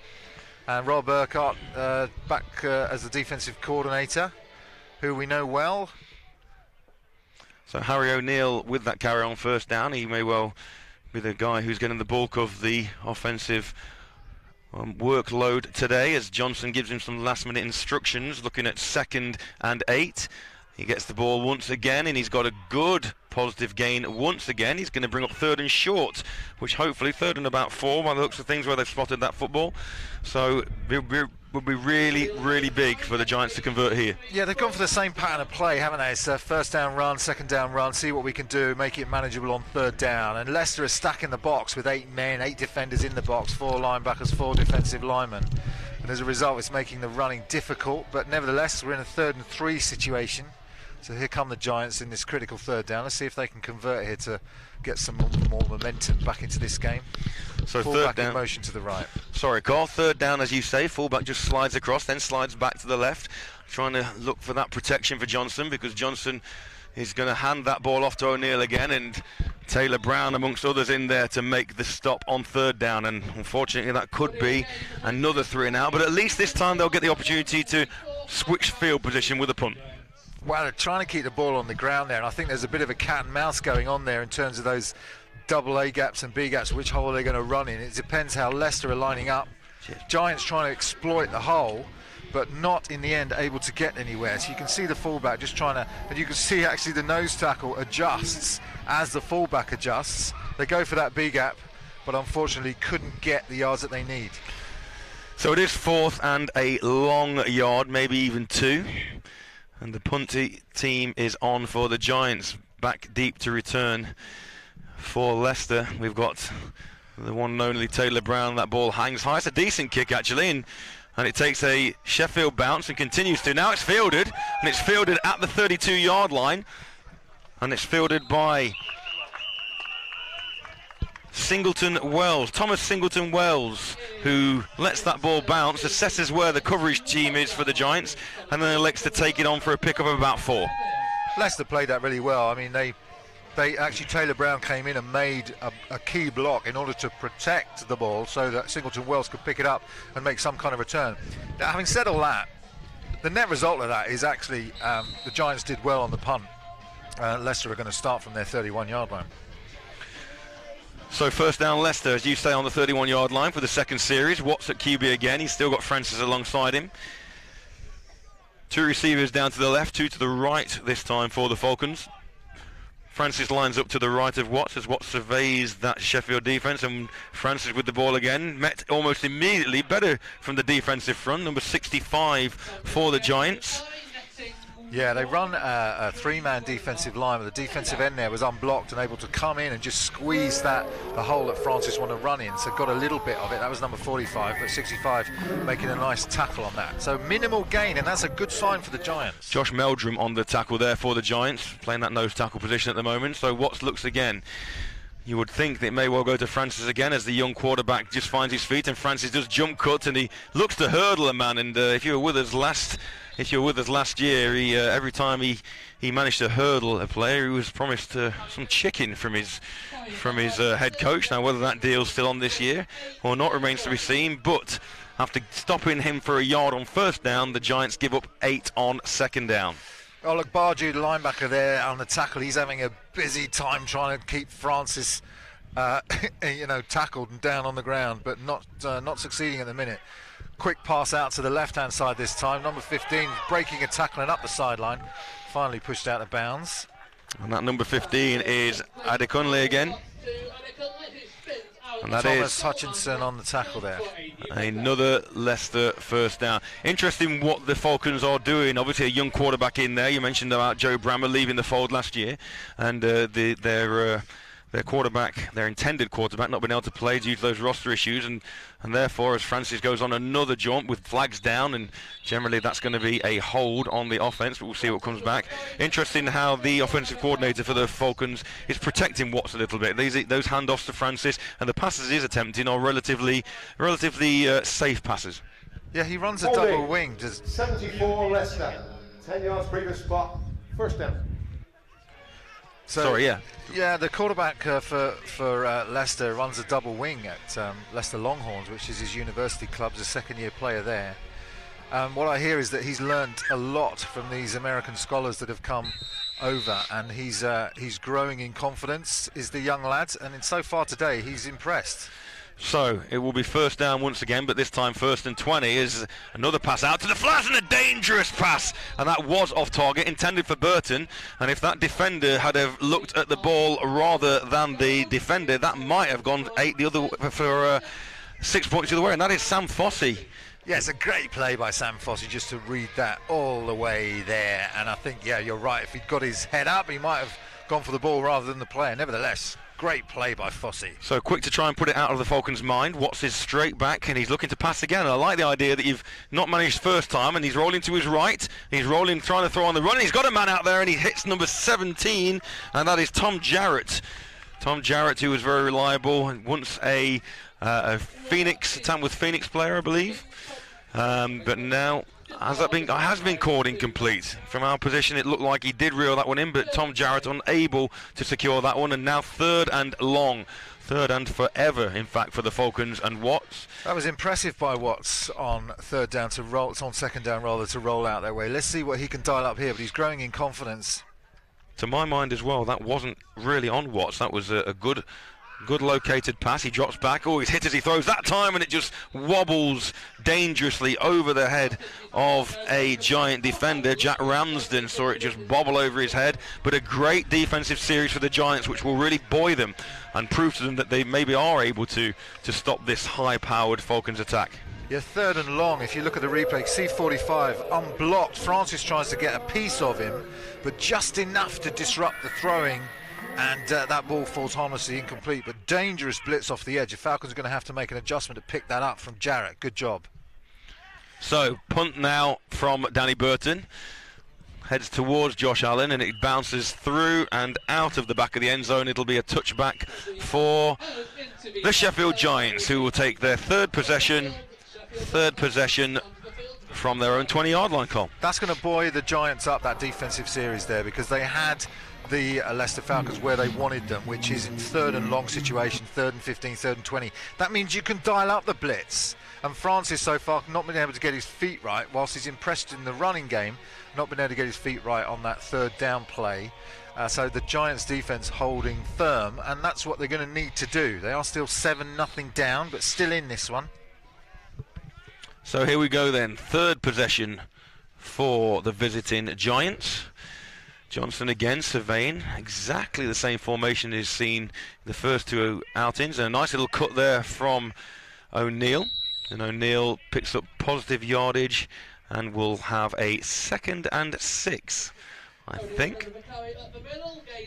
[SPEAKER 2] And Rob Urquhart back as the defensive coordinator, who we know well.
[SPEAKER 1] So Harry O'Neill with that carry on first down. He may well be the guy who's getting the bulk of the offensive workload today, as Johnson gives him some last-minute instructions, looking at 2nd and 8. He gets the ball once again, and he's got a good positive gain once again. He's going to bring up 3rd and short, which hopefully 3rd and about 4 by the looks of things where they've spotted that football. So it would be really, really big for the Giants to convert here.
[SPEAKER 2] Yeah, they've gone for the same pattern of play, haven't they? It's a 1st down run, 2nd down run, see what we can do, make it manageable on 3rd down. And Leicester is stacking the box with 8 men, 8 defenders in the box, 4 linebackers, 4 defensive linemen. And as a result, it's making the running difficult. But nevertheless, we're in a 3rd and 3 situation. So here come the Giants in this critical 3rd down. Let's see if they can convert here to get some more momentum back into this game.
[SPEAKER 1] So
[SPEAKER 2] fullback
[SPEAKER 1] 3rd down.
[SPEAKER 2] In motion to the right.
[SPEAKER 1] Sorry, Carl. 3rd down, as you say. Fullback just slides across, then slides back to the left, trying to look for that protection for Johnson, because Johnson is going to hand that ball off to O'Neill again, and Taylor Brown amongst others in there to make the stop on 3rd down. And unfortunately, that could be another 3 and out, but at least this time they'll get the opportunity to switch field position with a punt.
[SPEAKER 2] Well, they're trying to keep the ball on the ground there, and I think there's a bit of a cat and mouse going on there in terms of those double A gaps and B gaps, which hole they're going to run in. It depends how Leicester are lining up. Giants trying to exploit the hole, but not in the end able to get anywhere. So you can see the fullback just trying to, and you can see actually the nose tackle adjusts as the fullback adjusts. They go for that B gap, but unfortunately couldn't get the yards that they need.
[SPEAKER 1] So it is 4th and a long yard, maybe even 2. And the punt team is on for the Giants. Back deep to return for Leicester. We've got the one and only Taylor Brown. That ball hangs high. It's a decent kick, actually. And it takes a Sheffield bounce and continues to. Now it's fielded. And it's fielded at the 32-yard line. And it's fielded by Thomas Singleton Wells, who lets that ball bounce, assesses where the coverage team is for the Giants, and then elects to take it on for a pickup of about 4.
[SPEAKER 2] Leicester played that really well. I mean, they actually, Taylor Brown came in and made a key block in order to protect the ball so that Singleton Wells could pick it up and make some kind of return. Now, having said all that, the net result of that is actually the Giants did well on the punt. Leicester are going to start from their 31-yard line.
[SPEAKER 1] So 1st down Leicester, as you say, on the 31-yard line for the second series. Watts at QB again. He's still got Francis alongside him. 2 receivers down to the left, 2 to the right this time for the Falcons. Francis lines up to the right of Watts as Watts surveys that Sheffield defence, and Francis with the ball again. Met almost immediately, better from the defensive front, number 65 for the Giants.
[SPEAKER 2] Yeah, they run a 3-man defensive line, but the defensive end there was unblocked and able to come in and just squeeze the hole that Francis want to run in. So got a little bit of it. That was number 45, but 65 making a nice tackle on that. So minimal gain, and that's a good sign for the Giants.
[SPEAKER 1] Josh Meldrum on the tackle there for the Giants, playing that nose tackle position at the moment. So Watts looks again. You would think that it may well go to Francis again as the young quarterback just finds his feet, and Francis does jump cut and he looks to hurdle a man. And if you were with us last year, he every time he managed to hurdle a player, he was promised some chicken from his head coach. Now whether that deal's still on this year or not remains to be seen. But after stopping him for a yard on 1st down, the Giants give up 8 on 2nd down.
[SPEAKER 2] Oh, look, Barju, the linebacker there on the tackle, he's having a busy time trying to keep Francis, tackled and down on the ground, but not succeeding at the minute. Quick pass out to the left-hand side this time. Number 15 breaking a tackle and up the sideline. Finally pushed out of bounds.
[SPEAKER 1] And that number 15 is Adekunle again. And that
[SPEAKER 2] Thomas
[SPEAKER 1] is
[SPEAKER 2] Hutchinson on the tackle there.
[SPEAKER 1] another Leicester first down. Interesting what the Falcons are doing. Obviously a young quarterback in there. You mentioned about Joe Brammer leaving the fold last year, and their quarterback, their intended quarterback, not been able to play due to those roster issues, and therefore, as Francis goes on another jump with flags down, and generally that's going to be a hold on the offense, but we'll see what comes back. Interesting how the offensive coordinator for the Falcons is protecting Watts a little bit. Those handoffs to Francis and the passes he's attempting are relatively safe passes.
[SPEAKER 2] Yeah, he runs a double wing.
[SPEAKER 5] 74 Leicester, 10 yards previous spot, first down.
[SPEAKER 2] So, yeah, the quarterback for Leicester runs a double wing at Leicester Longhorns, which is his university club, as a second-year player there. What I hear is that he's learned a lot from these American scholars that have come over, and he's growing in confidence, is the young lad, and so far today he's impressed.
[SPEAKER 1] So it will be first down once again, but this time 1st and 20 is another pass out to the flats, and a dangerous pass, and that was off target, intended for Burton, and if that defender had have looked at the ball rather than the defender, that might have gone 6 points the other way, and that is Sam Fossey.
[SPEAKER 2] Yeah, it's a great play by Sam Fossey just to read that all the way there, and I think, yeah, you're right, if he'd got his head up he might have gone for the ball rather than the player. Nevertheless, great play by Fossey.
[SPEAKER 1] So quick to try and put it out of the Falcons' mind. Watts is straight back and he's looking to pass again. And I like the idea that you've not managed first time, and he's rolling to his right. He's rolling, trying to throw on the run. And he's got a man out there and he hits number 17, and that is Tom Jarrett. Tom Jarrett, who was very reliable and once a Tamworth Phoenix player, I believe. But now has been called incomplete. From our position it looked like he did reel that one in, but Tom Jarrett unable to secure that one, and now 3rd and long. 3rd and forever, in fact, for the Falcons and Watts.
[SPEAKER 2] That was impressive by Watts on 3rd down to roll. It's on 2nd down rather to roll out their way. Let's see what he can dial up here, but he's growing in confidence.
[SPEAKER 1] To my mind as well, that wasn't really on Watts. That was a good located pass. He drops back. Oh, he's hit as he throws that time, and it just wobbles dangerously over the head of a Giant defender. Jack Ramsden saw it just bobble over his head, but a great defensive series for the Giants, which will really buoy them and prove to them that they maybe are able to stop this high-powered Falcons attack.
[SPEAKER 2] Yeah, 3rd and long. If you look at the replay, C45 unblocked. Francis tries to get a piece of him, but just enough to disrupt the throwing, and that ball falls harmlessly incomplete, but dangerous blitz off the edge. The Falcons are going to have to make an adjustment to pick that up from Jarrett. Good job.
[SPEAKER 1] So punt now from Danny Burton, heads towards Josh Allen, and it bounces through and out of the back of the end zone. It'll be a touchback for the Sheffield Giants, who will take their third possession from their own 20-yard line, Cole.
[SPEAKER 2] That's going to buoy the Giants up, that defensive series there, because they had the Leicester Falcons where they wanted them, which is in 3rd and long situation, 3rd and 15, 3rd and 20. That means you can dial up the blitz, and Francis so far not been able to get his feet right, whilst he's impressed in the running game, not been able to get his feet right on that 3rd down play. So the Giants defense holding firm, and that's what they're going to need to do. They are still 7-0 down, but still in this one.
[SPEAKER 1] So here we go then, 3rd possession for the visiting Giants. Johnson again surveying exactly the same formation he's seen in the first 2 outings, and a nice little cut there from O'Neill, and O'Neill picks up positive yardage and will have a 2nd and 6, I think.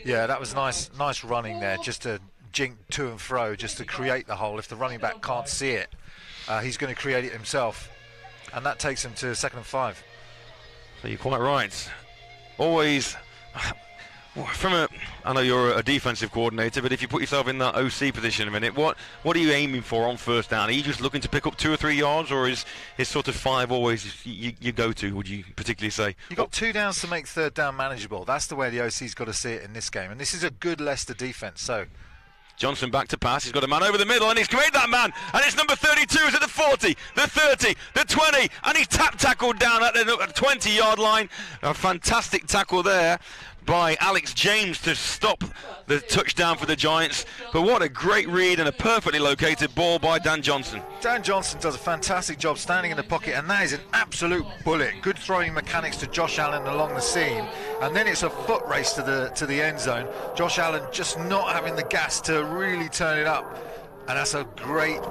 [SPEAKER 2] Yeah, that was nice running there, just to jink to and fro, just to create the hole. If the running back can't see it, he's going to create it himself, and that takes him to 2nd and 5.
[SPEAKER 1] So you're quite right. Always, I know you're a defensive coordinator, but if you put yourself in that OC position a minute, what are you aiming for on 1st down? Are you just looking to pick up 2 or 3 yards, or is sort of 5 always you go to, would you particularly say?
[SPEAKER 2] You've got 2 downs to make 3rd down manageable. That's the way the OC's got to see it in this game, and this is a good Leicester defense. So
[SPEAKER 1] Johnson back to pass. He's got a man over the middle, and he's created that man. And it's number 32. Is at the 40, the 30, the 20, and he's tackled down at the 20-yard line. A fantastic tackle there by Alex James to stop the touchdown for the Giants. But what a great read and a perfectly located ball by Dan Johnson.
[SPEAKER 2] Dan Johnson does a fantastic job standing in the pocket, and that is an absolute bullet. Good throwing mechanics to Josh Allen along the seam, and then it's a foot race to the end zone. Josh Allen just not having the gas to really turn it up. And that's a great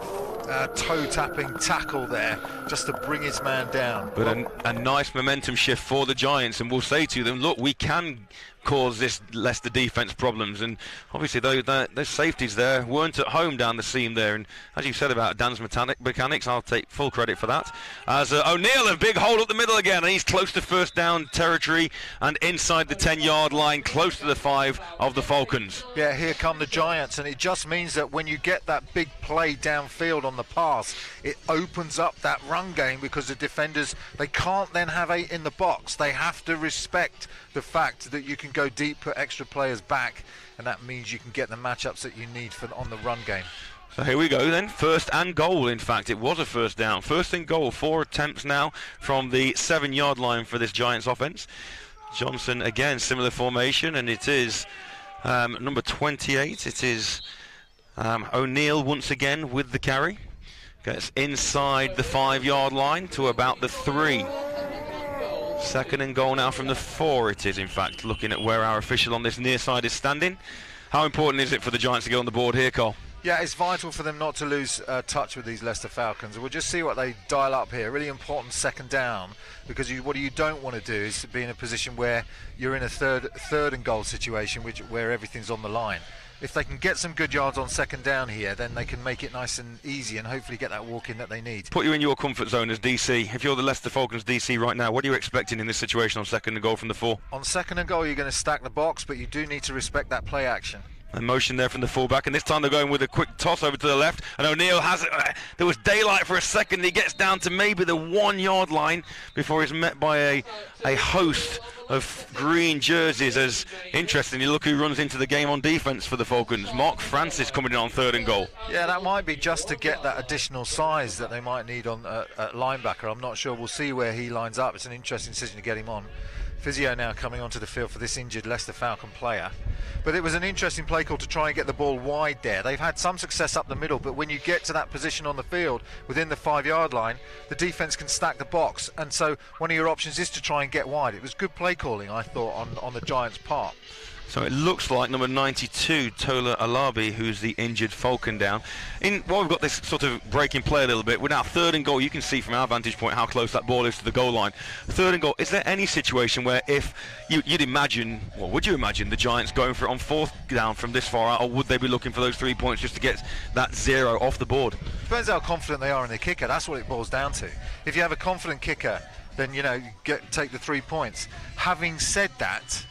[SPEAKER 2] toe-tapping tackle there, just to bring his man down.
[SPEAKER 1] But a nice momentum shift for the Giants, and we'll say to them, look, we can cause this Leicester defence problems, and obviously those safeties there weren't at home down the seam there, and as you said about Dan's mechanics, I'll take full credit for that. As O'Neill, a big hole up the middle again, and he's close to first down territory and inside the 10-yard line, close to the 5 of the Falcons.
[SPEAKER 2] Yeah, here come the Giants, and it just means that when you get that big play downfield on the pass, it opens up that run game, because the defenders, they can't then have 8 in the box. They have to respect the fact that you can go deep, put extra players back, and that means you can get the matchups that you need on the run game.
[SPEAKER 1] So here we go then, first and goal. In fact, it was a first down. First and goal, 4 attempts now from the 7-yard line for this Giants offense. Johnson again, similar formation, and it is number 28. It is O'Neill once again with the carry. Gets inside the 5-yard line to about the 3. Second and goal now from the 4 it is, in fact, looking at where our official on this near side is standing. How important is it for the Giants to get on the board here, Cole?
[SPEAKER 2] Yeah, it's vital for them not to lose touch with these Leicester Falcons. We'll just see what they dial up here. Really important second down, because what you don't want to do is be in a position where you're in a third and goal situation, where everything's on the line. If they can get some good yards on second down here, then they can make it nice and easy and hopefully get that walk in that they need.
[SPEAKER 1] Put you in your comfort zone as DC. If you're the Leicester Falcons DC right now, what are you expecting in this situation on second and goal from the 4?
[SPEAKER 2] On second and goal, you're going to stack the box, but you do need to respect that play action.
[SPEAKER 1] A motion there from the fullback, and this time they're going with a quick toss over to the left, and O'Neill has it. There was daylight for a second. He gets down to maybe the 1-yard line before he's met by a host of green jerseys. As interestingly, look who runs into the game on defence for the Falcons. Mark Francis coming in on third and goal.
[SPEAKER 2] Yeah, that might be just to get that additional size that they might need on at linebacker. I'm not sure. We'll see where he lines up. It's an interesting decision to get him on. Physio now coming onto the field for this injured Leicester Falcon player. But it was an interesting play call to try and get the ball wide there. They've had some success up the middle, but when you get to that position on the field within the 5-yard line, the defence can stack the box, and so one of your options is to try and get wide. It was good play calling, I thought, on the Giants' part.
[SPEAKER 1] So it looks like number 92, Tola Alabi, who's the injured Falcon down. We've got this sort of breaking play a little bit. We're now third and goal. You can see from our vantage point how close that ball is to the goal line. Third and goal. Is there any situation where if you'd imagine, well, would you imagine the Giants going for it on 4th down from this far out, or would they be looking for those 3 points just to get that 0 off the board?
[SPEAKER 2] Depends how confident they are in the kicker. That's what it boils down to. If you have a confident kicker, then, you know, take the 3 points. Having said that,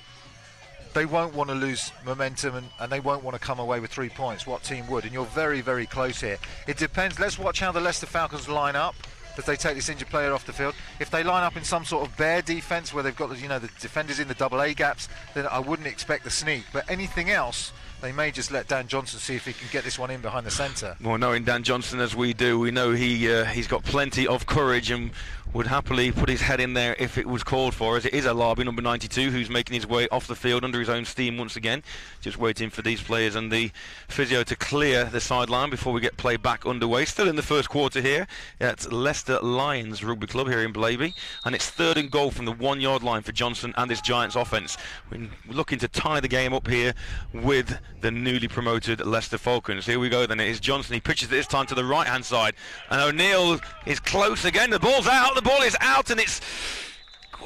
[SPEAKER 2] they won't want to lose momentum, and they won't want to come away with 3 points. What team would? And you're very, very close here. It depends. Let's watch how the Leicester Falcons line up as they take this injured player off the field. If they line up in some sort of bear defence where they've got, you know, the defenders in the double A gaps, then I wouldn't expect the sneak. But anything else, they may just let Dan Johnson see if he can get this one in behind the centre.
[SPEAKER 1] Well, knowing Dan Johnson as we do, we know he's got plenty of courage and would happily put his head in there if it was called for, as it is Alabi, number 92, who's making his way off the field under his own steam once again. Just waiting for these players and the physio to clear the sideline before we get play back underway. Still in the first quarter here at Leicester Lions Rugby Club here in Blaby, and it's third and goal from the 1-yard line for Johnson and this Giants offence. We're looking to tie the game up here with the newly promoted Leicester Falcons. Here we go then. It is Johnson. He pitches it this time to the right hand side, and O'Neill is close again. The ball's out. The ball is out, and it's,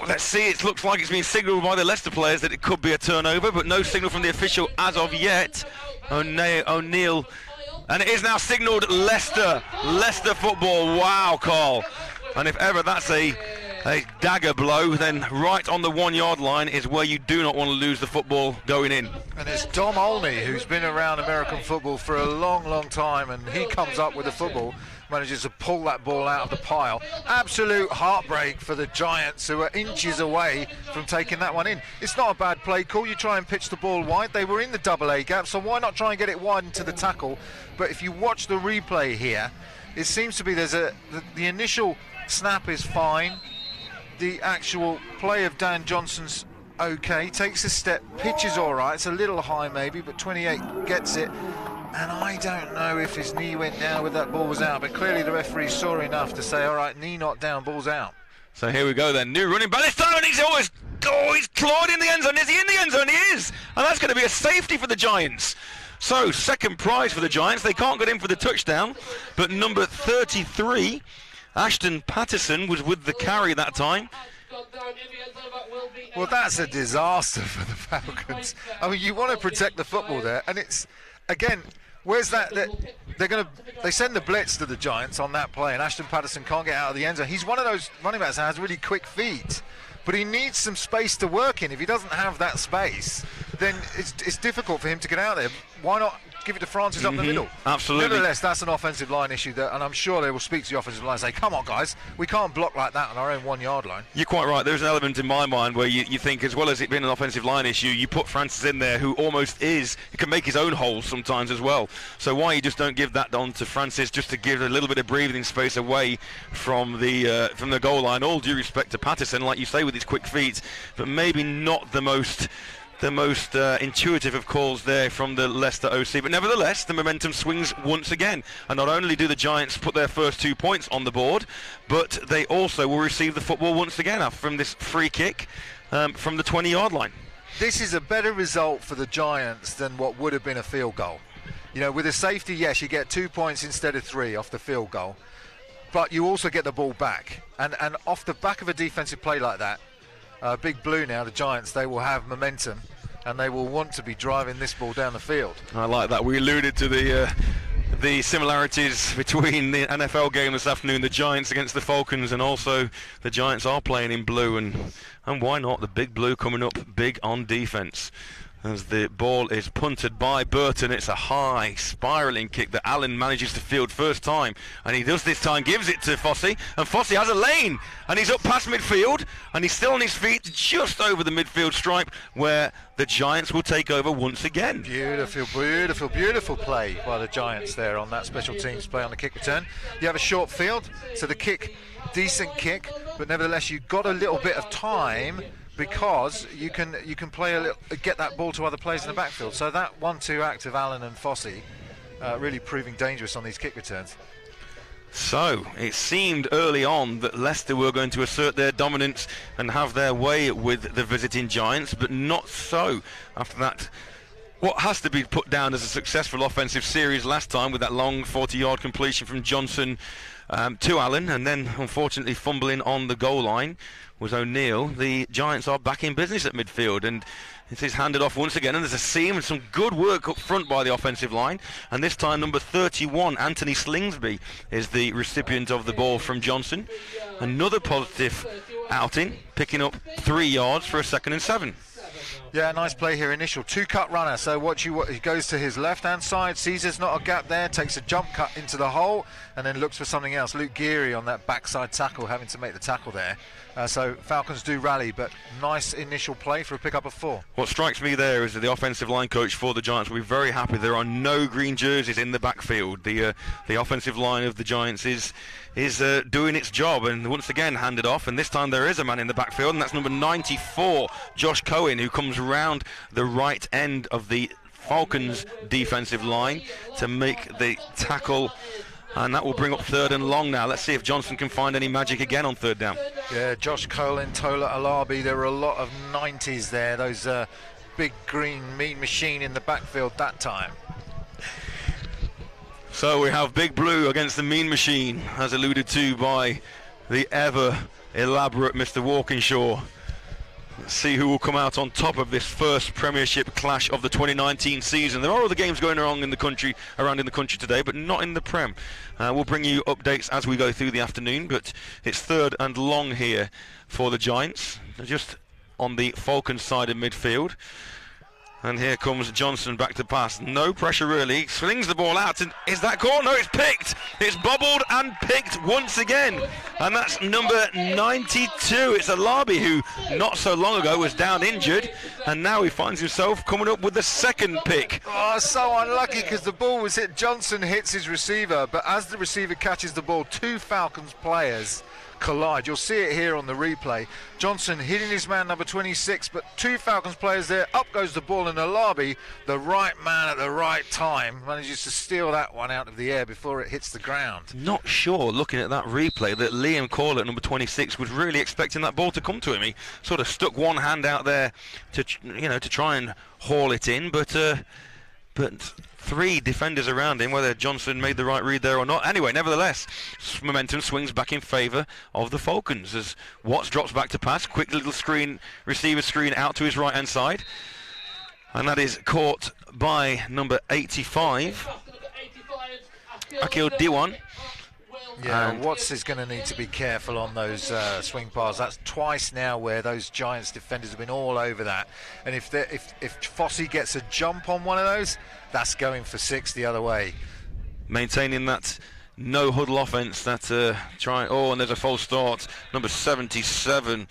[SPEAKER 1] let's see, it looks like it's been signalled by the Leicester players that it could be a turnover, but no signal from the official as of yet. O'Neill, and it is now signalled Leicester football. Wow, Carl. And if ever that's a dagger blow, then right on the 1-yard line is where you do not want to lose the football going in.
[SPEAKER 2] And it's Dom Olney, who's been around American football for a long, long time, and he comes up with the football, manages to pull that ball out of the pile. Absolute heartbreak for the Giants, who are inches away from taking that one in. It's not a bad play call. You try and pitch the ball wide. They were in the double A gap, so why not try and get it wide into the tackle? But if you watch the replay here, it seems to be the initial snap is fine. The actual play of Dan Johnson's okay. Takes a step, pitch is all right. It's a little high maybe, but 28 gets it. And I don't know if his knee went down with that ball was out, but clearly the referee saw enough to say, all right, knee not down, ball's out.
[SPEAKER 1] So here we go then, new running back this time, and he's clawed in the end zone. Is he in the end zone? He is, and that's going to be a safety for the Giants. So, second prize for the Giants. They can't get in for the touchdown, but number 33, Ashton Patterson, was with the carry that time.
[SPEAKER 2] Well, that's a disaster for the Falcons. I mean, you want to protect the football there, and it's, again, where's that? They send the blitz to the Giants on that play, and Ashton Patterson can't get out of the end zone. He's one of those running backs that has really quick feet, but he needs some space to work in. If he doesn't have that space, then it's difficult for him to get out there. Why not give it to Francis up the middle?
[SPEAKER 1] Absolutely.
[SPEAKER 2] Nevertheless, that's an offensive line issue there, and I'm sure they will speak to the offensive line and say, come on guys, we can't block like that on our own 1 yard line.
[SPEAKER 1] You're quite right. There's an element in my mind where you think, as well as it being an offensive line issue, you put Francis in there, who almost he can make his own holes sometimes as well. So why you just don't give that on to Francis, just to give a little bit of breathing space away from the goal line. All due respect to Patterson, like you say, with his quick feet, but maybe not the most intuitive of calls there from the Leicester OC. But nevertheless, the momentum swings once again. And not only do the Giants put their first 2 points on the board, but they also will receive the football once again from this free kick from the 20-yard line.
[SPEAKER 2] This is a better result for the Giants than what would have been a field goal. You know, with a safety, yes, you get 2 points instead of 3 off the field goal. But you also get the ball back. And off the back of a defensive play like that, Big Blue now, the Giants, they will have momentum and they will want to be driving this ball down the field.
[SPEAKER 1] I like that. We alluded to the similarities between the NFL game this afternoon, the Giants against the Falcons, and also the Giants are playing in blue, and why not? The Big Blue coming up big on defense. As the ball is punted by Burton, it's a high spiralling kick that Allen manages to field first time, and he does this time, gives it to Fossey, and Fossey has a lane, and he's up past midfield, and he's still on his feet just over the midfield stripe, where the Giants will take over once again.
[SPEAKER 2] Beautiful, beautiful, beautiful play by the Giants there on that special teams play on the kick return. You have a short field, so the kick, decent kick, but nevertheless you've got a little bit of time, because you can play get that ball to other players in the backfield. So that 1-2 act of Allen and Fossey really proving dangerous on these kick returns.
[SPEAKER 1] So it seemed early on that Leicester were going to assert their dominance and have their way with the visiting Giants, but not so after that. What has to be put down as a successful offensive series last time, with that long 40-yard completion from Johnson to Allen, and then unfortunately fumbling on the goal line, was O'Neill. The Giants are back in business at midfield, and it is handed off once again, and there's a seam and some good work up front by the offensive line, and this time number 31, Anthony Slingsby, is the recipient of the ball from Johnson. Another positive outing, picking up 3 yards for a 2nd and 7.
[SPEAKER 2] Yeah, nice play here, initial 2-cut runner. So he goes to his left-hand side, sees there's not a gap there, takes a jump cut into the hole, and then looks for something else. Luke Geary on that backside tackle, having to make the tackle there. So Falcons do rally, but nice initial play for a pickup of 4.
[SPEAKER 1] What strikes me there is that the offensive line coach for the Giants will be very happy. There are no green jerseys in the backfield. The offensive line of the Giants is doing its job, and once again handed off, and this time there is a man in the backfield, and that's number 94, Josh Cohen, who comes round the right end of the Falcons defensive line to make the tackle, and that will bring up 3rd and long now. Let's see if Johnson can find any magic again on 3rd down.
[SPEAKER 2] Yeah, Josh Cohen, Tola Alabi, there were a lot of 90s there, those big green mean machine in the backfield that time.
[SPEAKER 1] So we have Big Blue against the Mean Machine, as alluded to by the ever elaborate Mr. Walkinshaw. Let's see who will come out on top of this first Premiership clash of the 2019 season. There are other games going around in the country today, but not in the Prem. We'll bring you updates as we go through the afternoon, but it's 3rd and long here for the Giants, just on the Falcons side of midfield. And here comes Johnson back to pass. No pressure really. Slings the ball out. And is that caught? No, it's picked. It's bobbled and picked once again. And that's number 92. It's Alabi, who not so long ago was down injured. And now he finds himself coming up with the 2nd pick.
[SPEAKER 2] Oh, so unlucky, because the ball was hit. Johnson hits his receiver, but as the receiver catches the ball, 2 Falcons players collide. You'll see it here on the replay. Johnson hitting his man number 26, but 2 Falcons players there. Up goes the ball, and Alabi, the right man at the right time, manages to steal that one out of the air before it hits the ground.
[SPEAKER 1] Not sure, looking at that replay, that Liam Corlett, number 26, was really expecting that ball to come to him. He sort of stuck one hand out there to try and haul it in, but but 3 defenders around him, whether Johnson made the right read there or not. Anyway, nevertheless, momentum swings back in favour of the Falcons as Watts drops back to pass. Quick little screen, receiver screen out to his right-hand side. And that is caught by number 85, Akil Diwan.
[SPEAKER 2] Yeah, Watts is going to need to be careful on those swing passes. That's twice now where those Giants defenders have been all over that. And if Fossey gets a jump on one of those, that's going for 6 the other way.
[SPEAKER 1] Maintaining that no huddle offense. That and there's a false start. Number 77,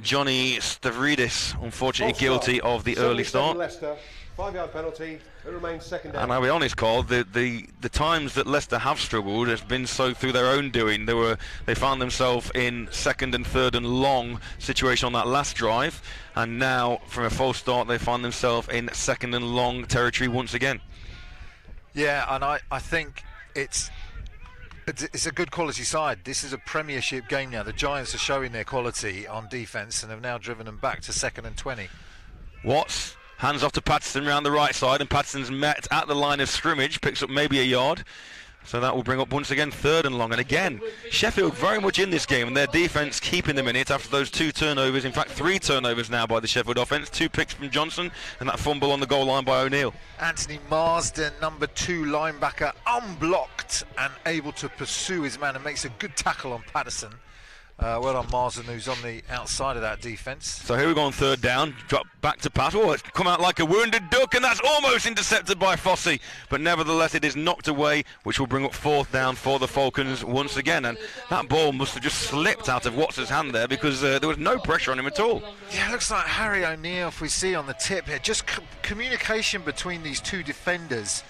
[SPEAKER 1] Johnny Stavridis, unfortunately guilty of the early start.
[SPEAKER 5] Leicester, 5-yard penalty. It remains second down.
[SPEAKER 1] And I'll be honest, Carl, the times that Leicester have struggled has been so through their own doing. They found themselves in 2nd and 3rd and long situation on that last drive, and now from a false start they find themselves in 2nd and long territory once again.
[SPEAKER 2] Yeah, and I think it's a good quality side. This is a Premiership game now. The Giants are showing their quality on defence and have now driven them back to 2nd and 20.
[SPEAKER 1] Watts hands off to Patterson round the right side, and Patterson's met at the line of scrimmage, picks up maybe a yard. So that will bring up once again 3rd and long. And again, Sheffield very much in this game, and their defence keeping them in it after those 2 turnovers. In fact, 3 turnovers now by the Sheffield offence. 2 picks from Johnson and that fumble on the goal line by O'Neill.
[SPEAKER 2] Anthony Marsden, number 2 linebacker, unblocked and able to pursue his man and makes a good tackle on Patterson. Well on Marsden, who's on the outside of that defence.
[SPEAKER 1] So here we go on 3rd down, drop back to pass. Oh, it's come out like a wounded duck, and that's almost intercepted by Fossey. But nevertheless, it is knocked away, which will bring up 4th down for the Falcons once again. And that ball must have just slipped out of Watts' hand there, because there was no pressure on him at all.
[SPEAKER 2] Yeah, it looks like Harry O'Neill, if we see on the tip here, just communication between these 2 defenders.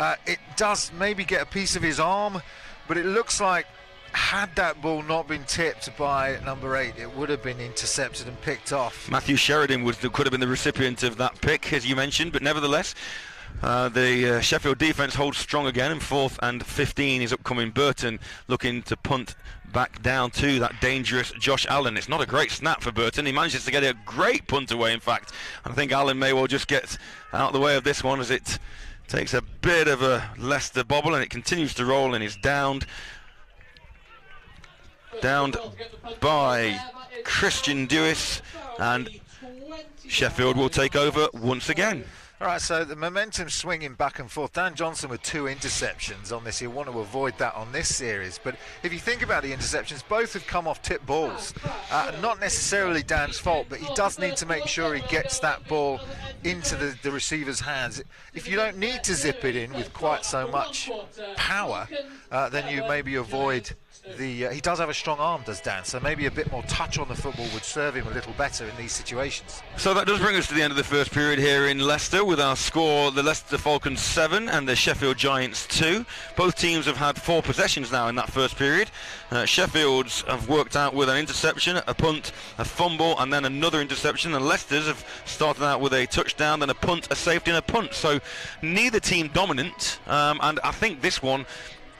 [SPEAKER 2] It does maybe get a piece of his arm, but it looks like had that ball not been tipped by number 8, it would have been intercepted and picked off.
[SPEAKER 1] Matthew Sheridan could have been the recipient of that pick, as you mentioned, but nevertheless, the Sheffield defence holds strong again, and 4th and 15 is upcoming. Burton looking to punt back down to that dangerous Josh Allen. It's not a great snap for Burton. He manages to get a great punt away, in fact. And I think Allen may well just get out of the way of this one, as it takes a bit of a Leicester bobble, and it continues to roll, and is downed by Christian Dewis, and Sheffield will take over once again.
[SPEAKER 2] All right, so the momentum swinging back and forth. Dan Johnson with 2 interceptions on this. He'll want to avoid that on this series. But if you think about the interceptions, both have come off tip balls. Not necessarily Dan's fault, but he does need to make sure he gets that ball into the receiver's hands. If you don't need to zip it in with quite so much power, then you maybe avoid he does have a strong arm, does Dan, so maybe a bit more touch on the football would serve him a little better in these situations.
[SPEAKER 1] So that does bring us to the end of the first period here in Leicester, with our score: the Leicester Falcons 7 and the Sheffield Giants 2. Both teams have had 4 possessions now in that first period. Sheffield's have worked out with an interception, a punt, a fumble, and then another interception, and Leicester's have started out with a touchdown, then a punt, a safety, and a punt. So neither team dominant, and I think this one,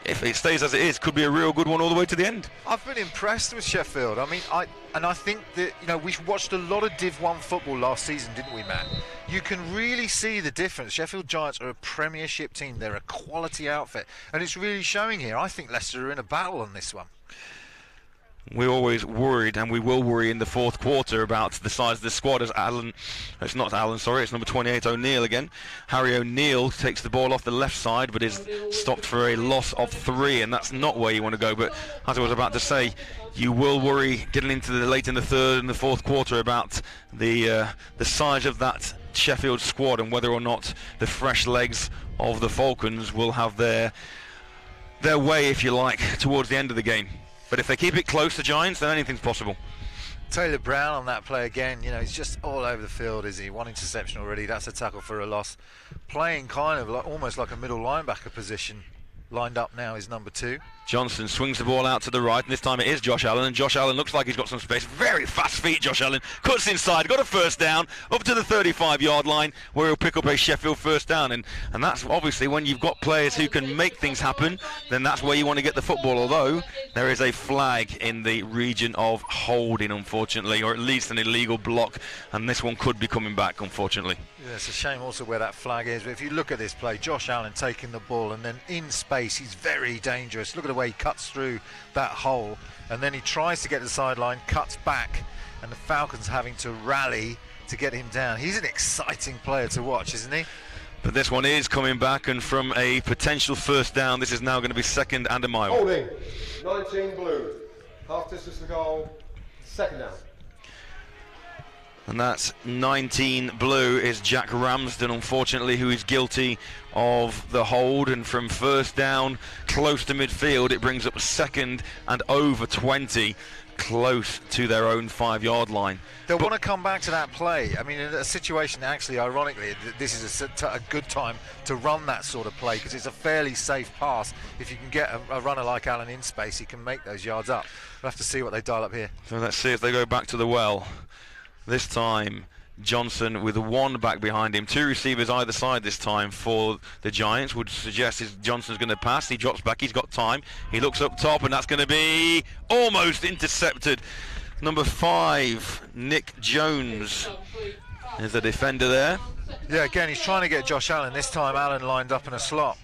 [SPEAKER 1] if it stays as it is, could be a real good one all the way to the end.
[SPEAKER 2] I've been impressed with Sheffield. I mean, I think that, we watched a lot of Div 1 football last season, didn't we, Matt? You can really see the difference. Sheffield Giants are a Premiership team. They're a quality outfit, and it's really showing here. I think Leicester are in a battle on this one.
[SPEAKER 1] We always worried, and we will worry in the 4th quarter, about the size of the squad, as it's number 28, O'Neill again. Harry O'Neill takes the ball off the left side, but is stopped for a loss of 3, and that's not where you want to go. But as I was about to say, you will worry getting into the late in the 3rd and the 4th quarter about the size of that Sheffield squad, and whether or not the fresh legs of the Falcons will have their way, if you like, towards the end of the game. But if they keep it close, the Giants, then anything's possible.
[SPEAKER 2] Taylor Brown on that play again. He's just all over the field, is he? 1 interception already. That's a tackle for a loss. Playing kind of almost like a middle linebacker position. Lined up now is number 2.
[SPEAKER 1] Johnson swings the ball out to the right, and this time it is Josh Allen, and Josh Allen looks like he's got some space. Very fast feet, Josh Allen. Cuts inside, got a first down, up to the 35-yard line, where he'll pick up a Sheffield first down. And that's obviously when you've got players who can make things happen, then that's where you want to get the football. Although there is a flag in the region of holding, unfortunately, or at least an illegal block, and this one could be coming back, unfortunately.
[SPEAKER 2] Yeah, it's a shame also where that flag is, but if you look at this play, Josh Allen taking the ball and then in space, he's very dangerous. Look at the way he cuts through that hole, and then he tries to get to the sideline, cuts back, and the Falcons having to rally to get him down. He's an exciting player to watch, isn't he?
[SPEAKER 1] But this one is coming back, and from a potential first down, this is now going to be 2nd and a mile.
[SPEAKER 5] Holding, 19 blue, half distance to goal, 2nd down.
[SPEAKER 1] And that's 19 blue is Jack Ramsden, unfortunately, who is guilty of the hold. And from first down, close to midfield, it brings up 2nd and over 20, close to their own 5-yard line.
[SPEAKER 2] They'll want to come back to that play. I mean, in a situation, actually, ironically, this is a good time to run that sort of play, because it's a fairly safe pass. If you can get a runner like Allen in space, he can make those yards up. We'll have to see what they dial up here.
[SPEAKER 1] So let's see if they go back to the well. This time, Johnson with one back behind him. 2 receivers either side this time for the Giants. Would suggest Johnson's going to pass. He drops back. He's got time. He looks up top, and that's going to be almost intercepted. Number 5, Nick Jones, is the defender there.
[SPEAKER 2] Yeah, again, he's trying to get Josh Allen. This time, Allen lined up in a slot.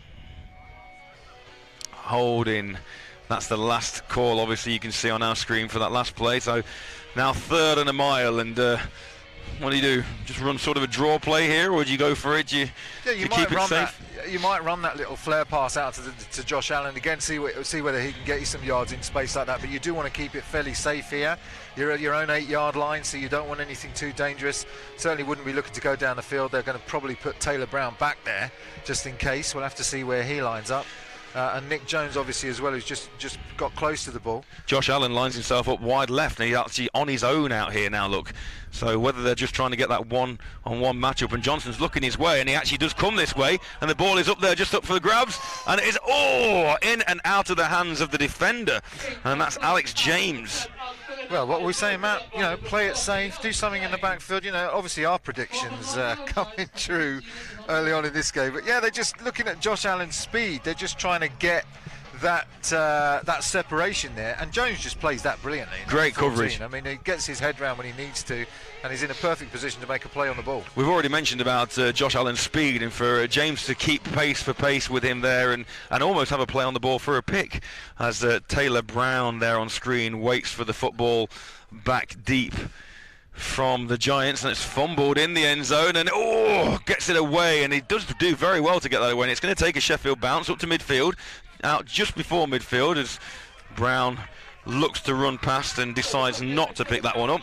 [SPEAKER 1] Holding. That's the last call, obviously, you can see on our screen for that last play. So now 3rd and a mile, and what do you do? Just run sort of a draw play here, or do you go for it? You keep it safe?
[SPEAKER 2] You might run that little flare pass out to Josh Allen again, see whether he can get you some yards in space like that. But you do want to keep it fairly safe here. You're at your own 8-yard line, so you don't want anything too dangerous. Certainly wouldn't be looking to go down the field. They're going to probably put Taylor Brown back there just in case. We'll have to see where he lines up. And Nick Jones obviously as well, who's just got close to the ball.
[SPEAKER 1] Josh Allen lines himself up wide left, and he's actually on his own out here now, look. So whether they're just trying to get that one-on-one matchup, and Johnson's looking his way, and he actually does come this way, and the ball is up there just up for the grabs, and it is in and out of the hands of the defender, and that's Alex James.
[SPEAKER 2] Well, what were we saying, Matt? You know, play it safe, do something in the backfield. You know, obviously our predictions coming true early on in this game. But yeah, they're just looking at Josh Allen's speed. They're just trying to get that separation there, and Jones just plays that brilliantly.
[SPEAKER 1] Great coverage.
[SPEAKER 2] I mean, he gets his head round when he needs to, and he's in a perfect position to make a play on the ball.
[SPEAKER 1] We've already mentioned about Josh Allen's speed, and for James to keep pace with him there, and almost have a play on the ball for a pick, as Taylor Brown there on screen waits for the football back deep from the Giants, and it's fumbled in the end zone, and gets it away, and he does do very well to get that away. And it's going to take a Sheffield bounce up to midfield, out just before midfield, as Brown looks to run past and decides not to pick that one up.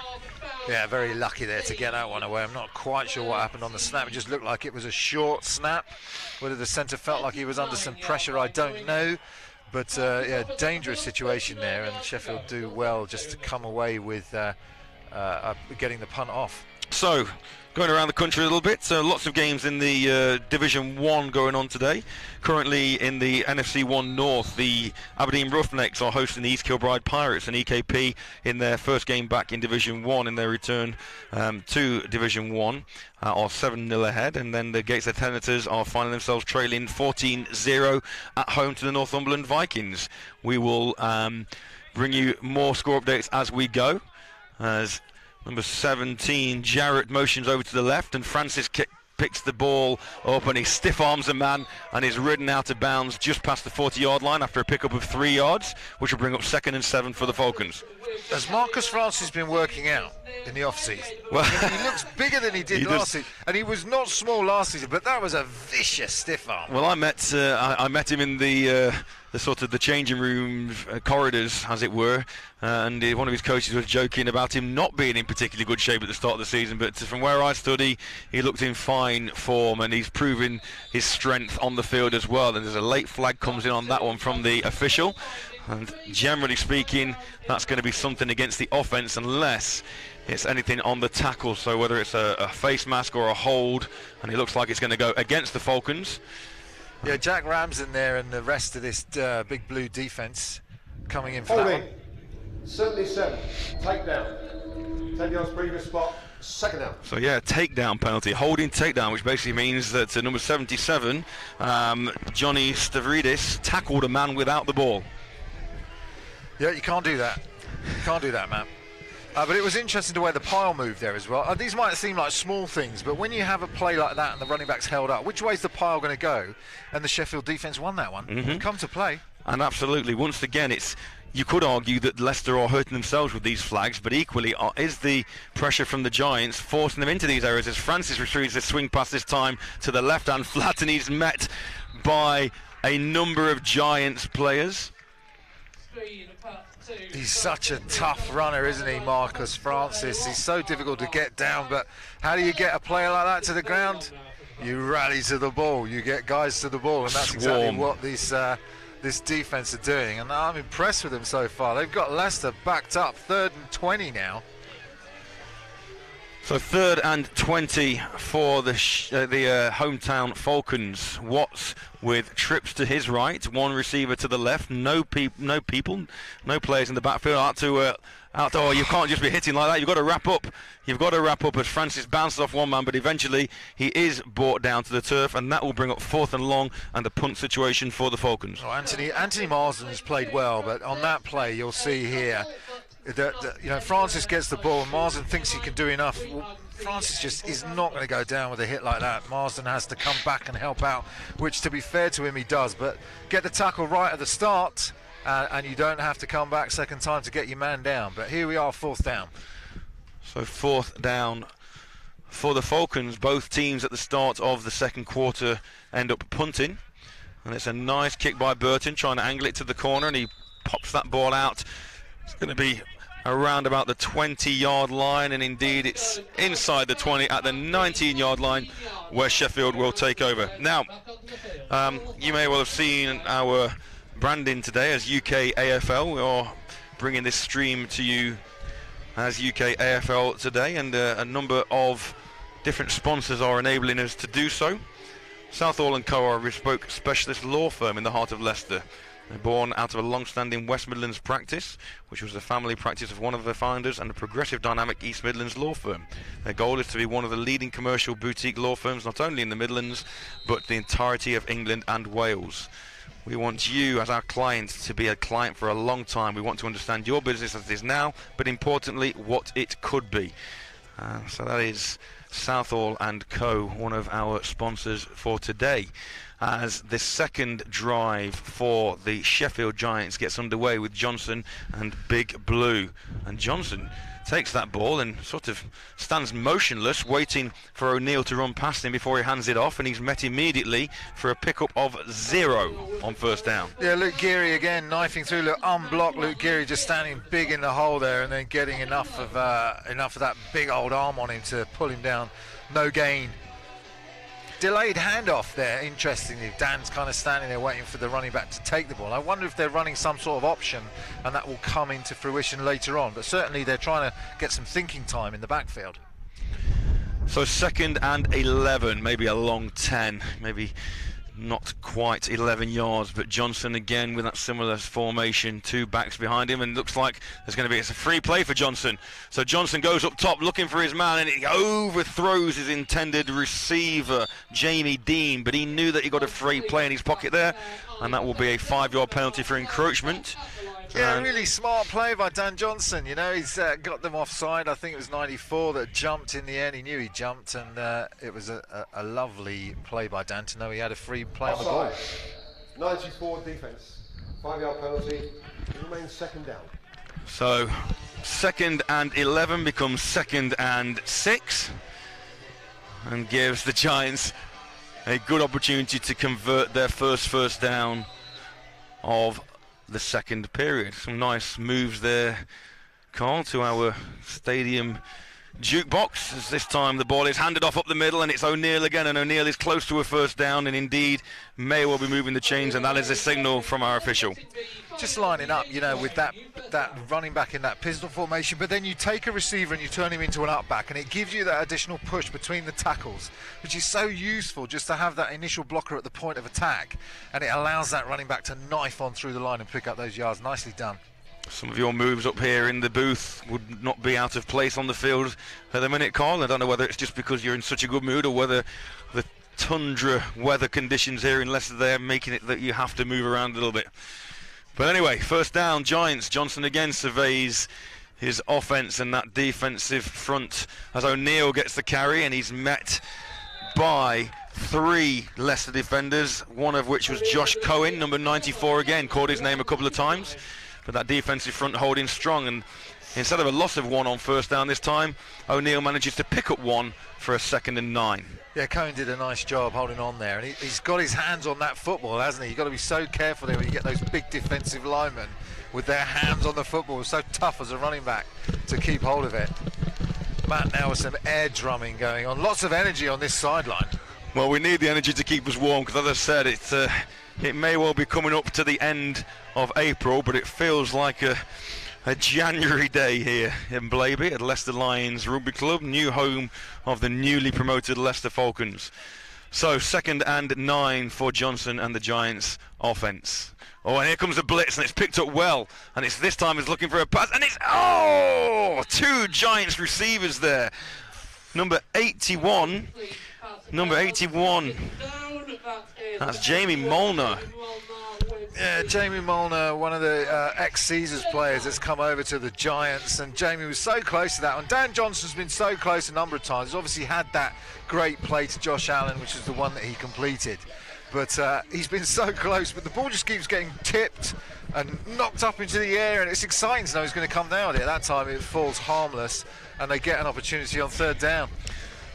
[SPEAKER 2] Yeah, very lucky there to get that one away. I'm not quite sure what happened on the snap. It just looked like it was a short snap. Whether the centre felt like he was under some pressure, I don't know. But yeah, dangerous situation there, and Sheffield do well just to come away with getting the punt off.
[SPEAKER 1] So, going around the country a little bit, so lots of games in the Division 1 going on today. Currently in the NFC 1 North, the Aberdeen Roughnecks are hosting the East Kilbride Pirates, and EKP in their first game back in Division 1 in their return to Division 1 are 7-0 ahead, and then the Gateshead Senators are finding themselves trailing 14-0 at home to the Northumberland Vikings. We will bring you more score updates as we go, as number 17, Jarrett, motions over to the left, and Francis picks the ball up, and he stiff arms a man and is ridden out of bounds just past the 40-yard line after a pickup of 3 yards, which will bring up 2nd and 7 for the Falcons.
[SPEAKER 2] Has Marcus Francis been working out in the off-season? Well, he looks bigger than he did last season, and he was not small last season, but that was a vicious stiff arm.
[SPEAKER 1] Well, I met him in the sort of the changing room corridors, as it were, and one of his coaches was joking about him not being in particularly good shape at the start of the season, but from where I stood, he looked in fine form, and he's proven his strength on the field as well. And there's a late flag comes in on that one from the official, and generally speaking, that's going to be something against the offense unless it's anything on the tackle, so whether it's a face mask or a hold, and it looks like it's going to go against the Falcons.
[SPEAKER 2] Yeah, Jack Ramsden there and the rest of this big blue defence coming in for that
[SPEAKER 5] Holding.
[SPEAKER 2] one.
[SPEAKER 5] 77. Takedown. 10 yards previous spot. Second down.
[SPEAKER 1] So yeah, takedown penalty, holding takedown, which basically means that number 77, Johnny Stavridis, tackled a man without the ball.
[SPEAKER 2] Yeah, you can't do that. You can't do that, man. But it was interesting the way the pile moved there as well. These might seem like small things, but when you have a play like that and the running back's held up, which way's the pile going to go? And the Sheffield defence won that one. Come to play.
[SPEAKER 1] And absolutely, once again, you could argue that Leicester are hurting themselves with these flags, but equally is the pressure from the Giants forcing them into these areas as Francis retrieves the swing pass this time to the left-hand flat, and he's met by a number of Giants players.
[SPEAKER 2] He's such a tough runner, isn't he, Marcus Francis? He's so difficult to get down, but how do you get a player like that to the ground? You rally to the ball, you get guys to the ball, and that's exactly what this defence are doing, and I'm impressed with them so far. They've got Leicester backed up, 3rd and 20 now.
[SPEAKER 1] So 3rd and 20 for the hometown Falcons. Watts with trips to his right, one receiver to the left, no players in the backfield. Oh, you can't just be hitting like that. You've got to wrap up. You've got to wrap up as Francis bounces off one man, but eventually he is brought down to the turf, and that will bring up 4th and long and the punt situation for the Falcons.
[SPEAKER 2] Oh, Anthony Marsden's played well, but on that play you'll see here that Francis gets the ball and Marsden thinks he can do enough. Well, Francis just is not going to go down with a hit like that. Marsden has to come back and help out, which, to be fair to him, he does. But get the tackle right at the start, and you don't have to come back second time to get your man down. But here we are, 4th down.
[SPEAKER 1] So 4th down for the Falcons. Both teams at the start of the second quarter end up punting. And it's a nice kick by Burton, trying to angle it to the corner, and he pops that ball out. It's going to be around about the 20-yard line, and indeed it's inside the 20 at the 19-yard line, where Sheffield will take over. Now, you may well have seen our branding today as UK AFL. We are bringing this stream to you as UK AFL today, and a number of different sponsors are enabling us to do so. Southall & Co are a bespoke specialist law firm in the heart of Leicester. They're born out of a long-standing West Midlands practice, which was the family practice of one of their founders and a progressive dynamic East Midlands law firm. Their goal is to be one of the leading commercial boutique law firms, not only in the Midlands, but the entirety of England and Wales. We want you as our client to be a client for a long time. We want to understand your business as it is now, but importantly, what it could be. So that is Southall & Co, one of our sponsors for today, as the second drive for the Sheffield Giants gets underway with Johnson and Big Blue. And Johnson takes that ball and sort of stands motionless, waiting for O'Neill to run past him before he hands it off, and he's met immediately for a pickup of 0 on 1st down.
[SPEAKER 2] Yeah, Luke Geary again knifing through. Look, unblocked Luke Geary, just standing big in the hole there, and then getting enough of that big old arm on him to pull him down. No gain. Delayed handoff there, interestingly. Dan's kind of standing there waiting for the running back to take the ball. I wonder if they're running some sort of option and that will come into fruition later on, but certainly they're trying to get some thinking time in the backfield.
[SPEAKER 1] So 2nd and 11, maybe a long 10, maybe not quite 11 yards, but Johnson again with that similar formation, 2 backs behind him, and looks like there's going to be a free play for Johnson. So Johnson goes up top looking for his man, and he overthrows his intended receiver, Jamie Dean, but he knew that he got a free play in his pocket there, and that will be a 5-yard penalty for encroachment.
[SPEAKER 2] Yeah, really smart play by Dan Johnson. He's got them offside. I think it was 94 that jumped in the end. He knew he jumped, and it was a lovely play by Dan to know he had a free play on the ball.
[SPEAKER 5] 94 defence. 5-yard penalty. It remains 2nd down.
[SPEAKER 1] So 2nd and 11 becomes 2nd and 6, and gives the Giants a good opportunity to convert their first down of the second period. Some nice moves there, Carl, to our stadium jukebox, as this time the ball is handed off up the middle, and it's O'Neill again, and O'Neill is close to a first down, and indeed may well be moving the chains, and that is a signal from our official.
[SPEAKER 2] Just lining up, you know, with that running back in that pistol formation, but then you take a receiver and you turn him into an up back, and it gives you that additional push between the tackles, which is so useful just to have that initial blocker at the point of attack, and it allows that running back to knife on through the line and pick up those yards. Nicely done.
[SPEAKER 1] Some of your moves up here in the booth would not be out of place on the field at the minute, Carl. I don't know whether it's just because you're in such a good mood or whether the tundra weather conditions here in Leicester there making it that you have to move around a little bit. But anyway, first down, Giants. Johnson again surveys his offence and that defensive front as O'Neill gets the carry, and he's met by 3 Leicester defenders, one of which was Josh Cohen, number 94 again, called his name a couple of times. But that defensive front holding strong, and instead of a loss of 1 on first down this time, O'Neill manages to pick up 1 for a 2nd and 9.
[SPEAKER 2] Yeah, Cohen did a nice job holding on there, and he's got his hands on that football, hasn't he? You've got to be so careful there when you get those big defensive linemen with their hands on the football. It's so tough as a running back to keep hold of it. Matt now with some air drumming going on. Lots of energy on this sideline.
[SPEAKER 1] Well, we need the energy to keep us warm, because as I said, it may well be coming up to the end of April, but it feels like a January day here in Blaby at Leicester Lions Rugby Club, new home of the newly promoted Leicester Falcons. So 2nd and 9 for Johnson and the Giants offence. Oh, and here comes the blitz, and it's picked up well, and it's this time it's looking for a pass, and it's 2 Giants receivers there. Number 81, that's Jamie Molnar.
[SPEAKER 2] Yeah, Jamie Molnar, one of the ex-Caesars players that's come over to the Giants, and Jamie was so close to that one. Dan Johnson's been so close a number of times. He's obviously had that great play to Josh Allen, which is the one that he completed. But he's been so close, but the ball just keeps getting tipped and knocked up into the air, and it's exciting to know he's going to come down with it. That time it falls harmless, and they get an opportunity on 3rd down.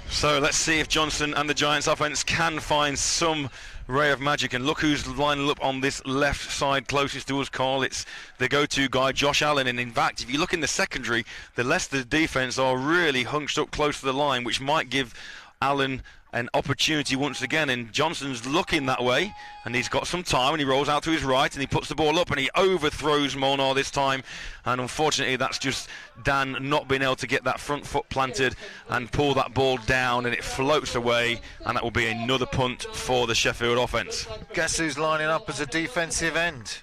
[SPEAKER 1] So let's see if Johnson and the Giants offence can find some ray of magic, and look who's lining up on this left side closest to us, Carl. It's the go-to guy, Josh Allen, and in fact, if you look in the secondary, the Leicester defence are really hunched up close to the line, which might give Allen an opportunity once again, and Johnson's looking that way, and he's got some time, and he rolls out to his right, and he puts the ball up, and he overthrows Molnar this time, and unfortunately that's just Dan not being able to get that front foot planted and pull that ball down, and it floats away, and that will be another punt for the Sheffield offence.
[SPEAKER 2] Guess who's lining up as a defensive end?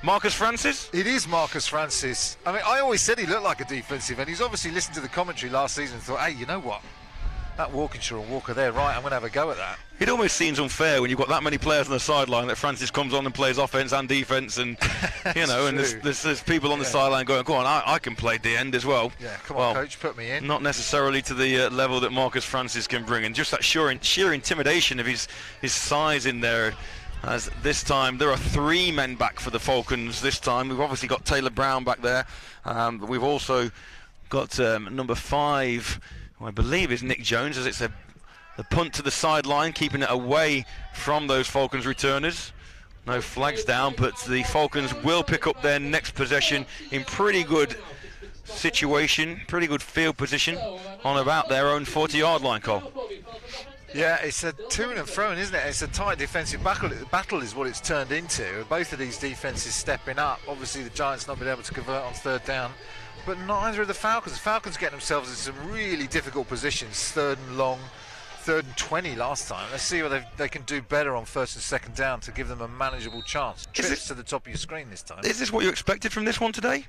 [SPEAKER 1] Marcus Francis?
[SPEAKER 2] It is Marcus Francis. I mean, I always said he looked like a defensive end. He's obviously listened to the commentary last season and thought, hey, you know what? That Walkinshaw and Walker there, right, I'm going to have a go at that.
[SPEAKER 1] It almost seems unfair when you've got that many players on the sideline that Francis comes on and plays offence and defence, and you know, and there's people on the sideline going, go on, I can play the end as well.
[SPEAKER 2] Yeah, come on, coach, put me in.
[SPEAKER 1] Not necessarily to the level that Marcus Francis can bring, and just that sheer intimidation of his size in there. As this time there are 3 men back for the Falcons this time. We've obviously got Taylor Brown back there, but we've also got number 5, I believe is Nick Jones, as it's the punt to the sideline, keeping it away from those Falcons returners. No flags down, but the Falcons will pick up their next possession in pretty good situation, pretty good field position on about their own 40-yard line, Cole.
[SPEAKER 2] Yeah, it's a to and fro, isn't it? It's a tight defensive battle is what it's turned into. Both of these defences stepping up. Obviously the Giants not been able to convert on 3rd down, but neither of the Falcons. The Falcons getting themselves in some really difficult positions. 3rd and long, 3rd and 20 last time. Let's see what they can do better on 1st and 2nd down to give them a manageable chance. Trips to the top of your screen this time.
[SPEAKER 1] Is this what you expected from this one today?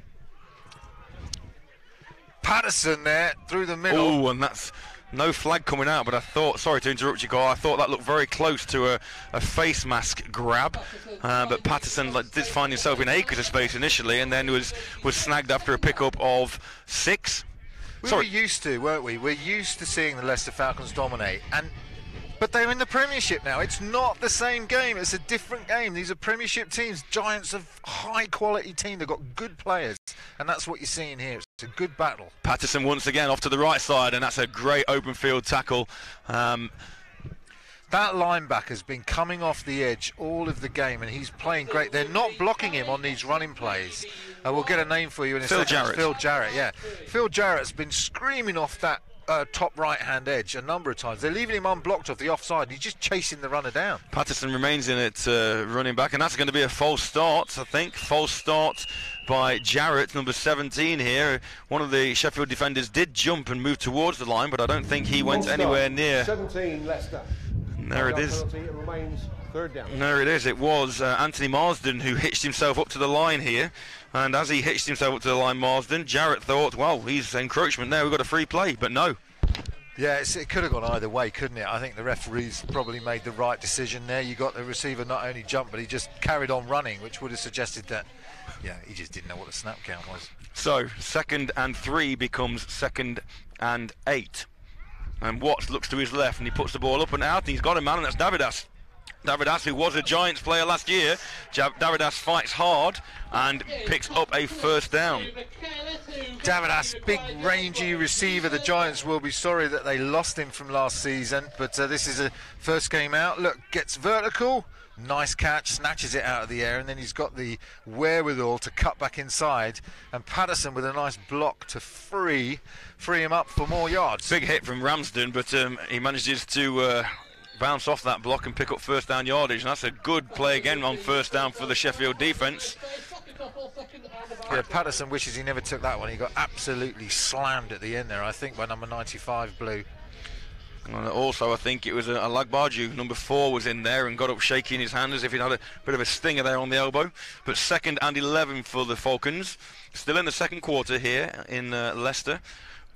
[SPEAKER 2] Patterson there through the middle.
[SPEAKER 1] Oh, and that's no flag coming out, but I thought, sorry to interrupt you, Carl, I thought that looked very close to a face mask grab, but Patterson did find himself in acres of space initially, and then was snagged after a pickup of 6.
[SPEAKER 2] We were used to, weren't we? We're used to seeing the Leicester Falcons dominate, but they're in the Premiership now. It's not the same game. It's a different game. These are Premiership teams. Giants are a high-quality team. They've got good players, and that's what you're seeing here. It's a good battle.
[SPEAKER 1] Patterson once again off to the right side, and that's a great open field tackle.
[SPEAKER 2] That linebacker's been coming off the edge all of the game, and he's playing great. They're not blocking him on these running plays. We'll get a name for you in a second.
[SPEAKER 1] Jarrett.
[SPEAKER 2] Phil Jarrett, yeah. Phil Jarrett's been screaming off that top right-hand edge a number of times. They're leaving him unblocked off the offside. He's just chasing the runner down.
[SPEAKER 1] Patterson remains in it, running back, and that's going to be a false start, I think. False start by Jarrett, number 17 here. One of the Sheffield defenders did jump and move towards the line, but I don't think he went anywhere near.
[SPEAKER 5] 17 Leicester.
[SPEAKER 1] And there it is.
[SPEAKER 5] Penalty, it remains third down.
[SPEAKER 1] There it is. It was Anthony Marsden who hitched himself up to the line here. And as he hitched himself up to the line, Marsden, Jarrett thought, well, he's encroachment there, we've got a free play, but no.
[SPEAKER 2] Yeah, it could have gone either way, couldn't it? I think the referees probably made the right decision there. You got the receiver not only jumped, but he just carried on running, which would have suggested that, yeah, he just didn't know what the snap count was.
[SPEAKER 1] So, 2nd and 3 becomes 2nd and 8. And Watts looks to his left, and he puts the ball up and out, and he's got a man, and that's Davidas. Davidas, who was a Giants player last year. Davidas fights hard and picks up a first down.
[SPEAKER 2] Davidas, big rangy receiver. The Giants will be sorry that they lost him from last season, but this is a first game out. Look, gets vertical, nice catch, snatches it out of the air, and then he's got the wherewithal to cut back inside, and Patterson with a nice block to free him up for more yards.
[SPEAKER 1] Big hit from Ramsden, but he manages to bounce off that block and pick up first down yardage, and that's a good play again on first down for the Sheffield defence.
[SPEAKER 2] Yeah, Patterson wishes he never took that one. He got absolutely slammed at the end there, I think, by number 95 Blue.
[SPEAKER 1] And also, I think it was a Lagbaju, number 4, was in there and got up shaking his hand as if he'd had a bit of a stinger there on the elbow. But 2nd and 11 for the Falcons. Still in the second quarter here in Leicester.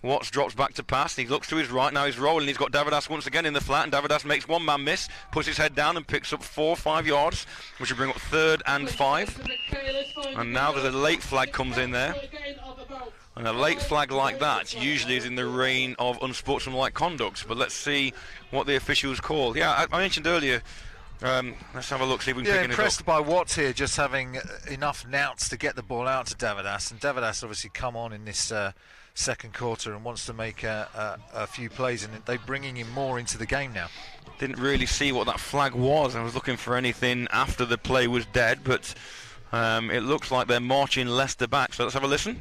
[SPEAKER 1] Watts drops back to pass, he looks to his right, now he's rolling, he's got Davidas once again in the flat, and Davidas makes one man miss, puts his head down and picks up 4 or 5 yards, which will bring up 3rd and 5. And now there's a late flag comes in there, and a late flag like that usually is in the reign of unsportsmanlike conduct, but let's see what the officials call. Yeah, I mentioned earlier, let's have a look, see if we can pick it up.
[SPEAKER 2] Impressed by Watts here, just having enough nouts to get the ball out to Davidas, and Davidas obviously come on in this second quarter and wants to make a few plays, and they're bringing him more into the game now.
[SPEAKER 1] Didn't really see what that flag was. I was looking for anything after the play was dead, but it looks like they're marching Leicester back, so let's have a listen.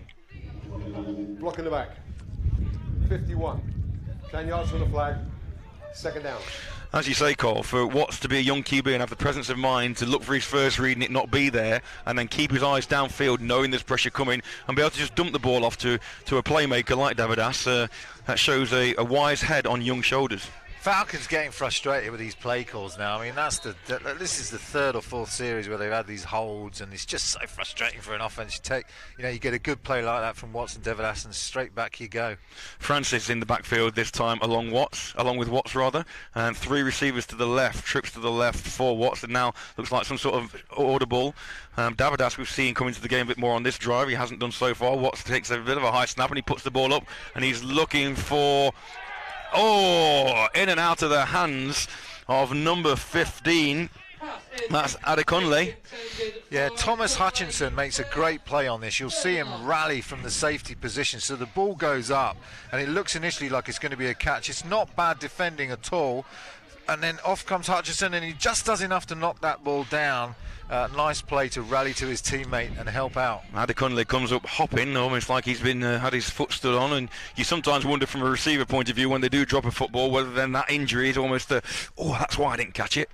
[SPEAKER 5] Block in the back. 51. 10 yards from the flag. 2nd down.
[SPEAKER 1] As you say, Cole, for Watts to be a young QB and have the presence of mind to look for his first read and it not be there, and then keep his eyes downfield knowing there's pressure coming, and be able to just dump the ball off to a playmaker like Davidas, that shows a wise head on young shoulders.
[SPEAKER 2] Falcons getting frustrated with these play calls now. I mean, this is the 3rd or 4th series where they've had these holds, and it's just so frustrating for an offense. You get a good play like that from Watts and Davidas, and straight back you go.
[SPEAKER 1] Francis in the backfield this time along with Watts, and 3 receivers to the left, trips to the left for Watts, and now looks like some sort of audible. Davidas we've seen coming to the game a bit more on this drive. He hasn't done so far. Watts takes a bit of a high snap and he puts the ball up, and he's looking for... in and out of the hands of number 15. That's Adekunle.
[SPEAKER 2] Yeah, Thomas Hutchinson makes a great play on this. You'll see him rally from the safety position, so the ball goes up, and it looks initially like it's going to be a catch. It's not bad defending at all, and then off comes Hutchinson, and he just does enough to knock that ball down. Nice play to rally to his teammate and help out.
[SPEAKER 1] Adekunle comes up hopping, almost like he's been had his foot stood on, and you sometimes wonder from a receiver point of view when they do drop a football whether then that injury is almost that's why I didn't catch it.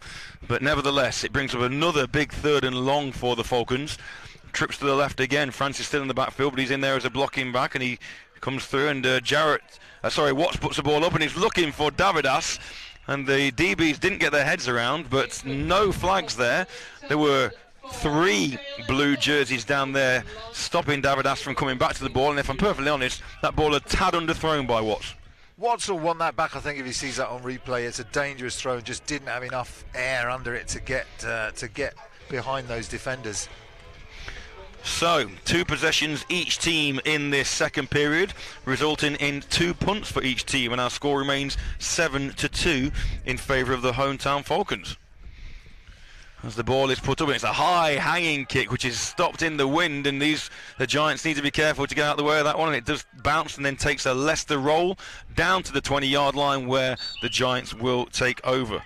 [SPEAKER 1] But nevertheless, it brings up another big 3rd and long for the Falcons. Trips to the left again. Francis still in the backfield, but he's in there as a blocking back, and he comes through, and Watts puts the ball up, and he's looking for Davidas. And the DBs didn't get their heads around, but no flags there. There were 3 blue jerseys down there stopping Davidas from coming back to the ball, and if I'm perfectly honest, that ball a tad underthrown by Watts.
[SPEAKER 2] Watts will want that back, I think, if he sees that on replay. It's a dangerous throw and just didn't have enough air under it to get behind those defenders.
[SPEAKER 1] So, 2 possessions each team in this second period, resulting in 2 punts for each team, and our score remains 7-2 in favour of the hometown Falcons. As the ball is put up, it's a high hanging kick which is stopped in the wind, and the Giants need to be careful to get out of the way of that one, and it does bounce and then takes a Leicester roll down to the 20-yard line where the Giants will take over.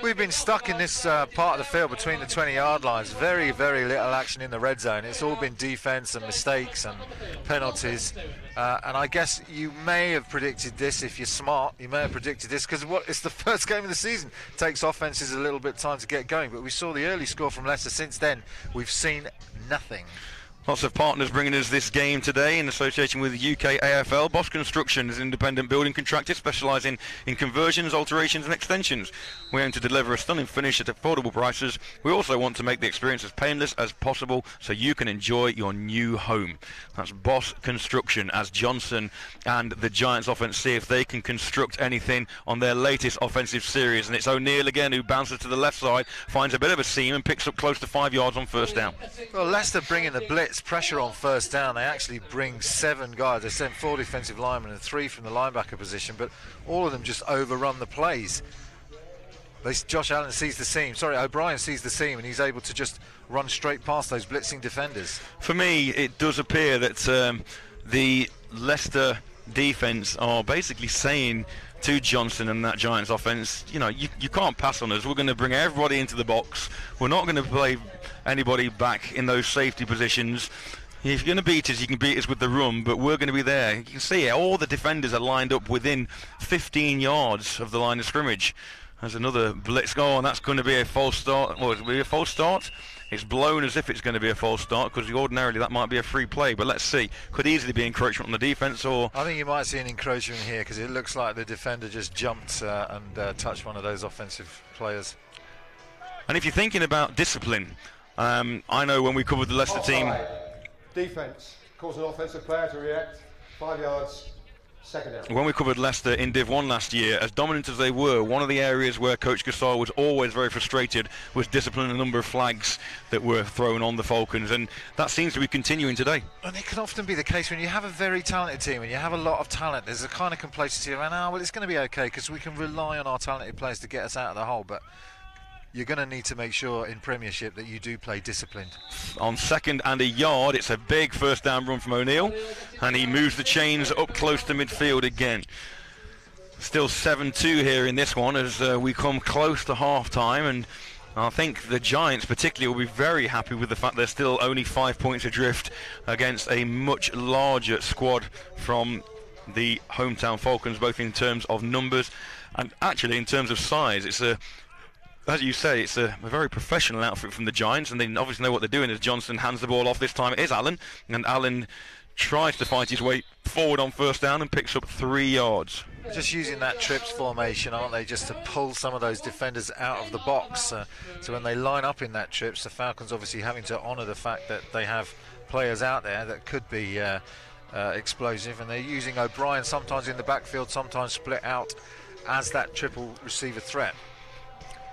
[SPEAKER 2] We've been stuck in this part of the field between the 20-yard lines. Very, very little action in the red zone. It's all been defence and mistakes and penalties. And I guess you may have predicted this if you're smart. You may have predicted this because it's the first game of the season. It takes offences a little bit of time to get going. But we saw the early score from Leicester. Since then, we've seen nothing.
[SPEAKER 1] Lots of partners bringing us this game today in association with UK AFL. Bosch Construction is an independent building contractor specialising in conversions, alterations and extensions. We aim to deliver a stunning finish at affordable prices. We also want to make the experience as painless as possible so you can enjoy your new home. That's Bosch Construction as Johnson and the Giants offence see if they can construct anything on their latest offensive series. And it's O'Neill again who bounces to the left side, finds a bit of a seam and picks up close to 5 yards on first down.
[SPEAKER 2] Well, Leicester bringing the blitz pressure on first down. They actually bring 7 guys. They sent 4 defensive linemen and 3 from the linebacker position, but all of them just overrun the plays. Josh Allen sees the seam. O'Brien sees the seam, and he's able to just run straight past those blitzing defenders.
[SPEAKER 1] For me, it does appear that the Leicester defence are basically saying to Johnson and that Giants offence, you can't pass on us. We're going to bring everybody into the box. We're not going to play anybody back in those safety positions. If you're going to beat us, you can beat us with the run, but we're going to be there. You can see it. All the defenders are lined up within 15 yards of the line of scrimmage. There's another blitz goal, and that's going to be a false start. Well, it'll be a false start. It's blown as if it's going to be a false start because ordinarily that might be a free play, but let's see. Could easily be encroachment on the defence, or
[SPEAKER 2] I think you might see an encroachment here because it looks like the defender just jumped and touched one of those offensive players.
[SPEAKER 1] And if you're thinking about discipline, I know when we covered the Leicester team.
[SPEAKER 5] Defence, cause an offensive player to react. 5 yards. Second down.
[SPEAKER 1] When we covered Leicester in Div 1 last year, as dominant as they were, one of the areas where Coach Gasol was always very frustrated was disciplining a number of flags that were thrown on the Falcons, and that seems to be continuing today.
[SPEAKER 2] And it can often be the case when you have a very talented team and you have a lot of talent. There's a kind of complacency around, well, it's going to be okay because we can rely on our talented players to get us out of the hole, but you're going to need to make sure in Premiership that you do play disciplined.
[SPEAKER 1] On 2nd and a yard, it's a big first down run from O'Neill, and he moves the chains up close to midfield again. Still 7-2 here in this one as we come close to half-time, and I think the Giants particularly will be very happy with the fact they're still only 5 points adrift against a much larger squad from the hometown Falcons, both in terms of numbers and actually in terms of size. It's as you say, it's a very professional outfit from the Giants, and they obviously know what they're doing as Johnson hands the ball off. This time it is Allen, and Allen tries to fight his way forward on first down and picks up 3 yards.
[SPEAKER 2] Just using that trips formation, aren't they, just to pull some of those defenders out of the box. So when they line up in that trips, the Falcons obviously having to honour the fact that they have players out there that could be explosive, and they're using O'Brien sometimes in the backfield, sometimes split out as that triple receiver threat.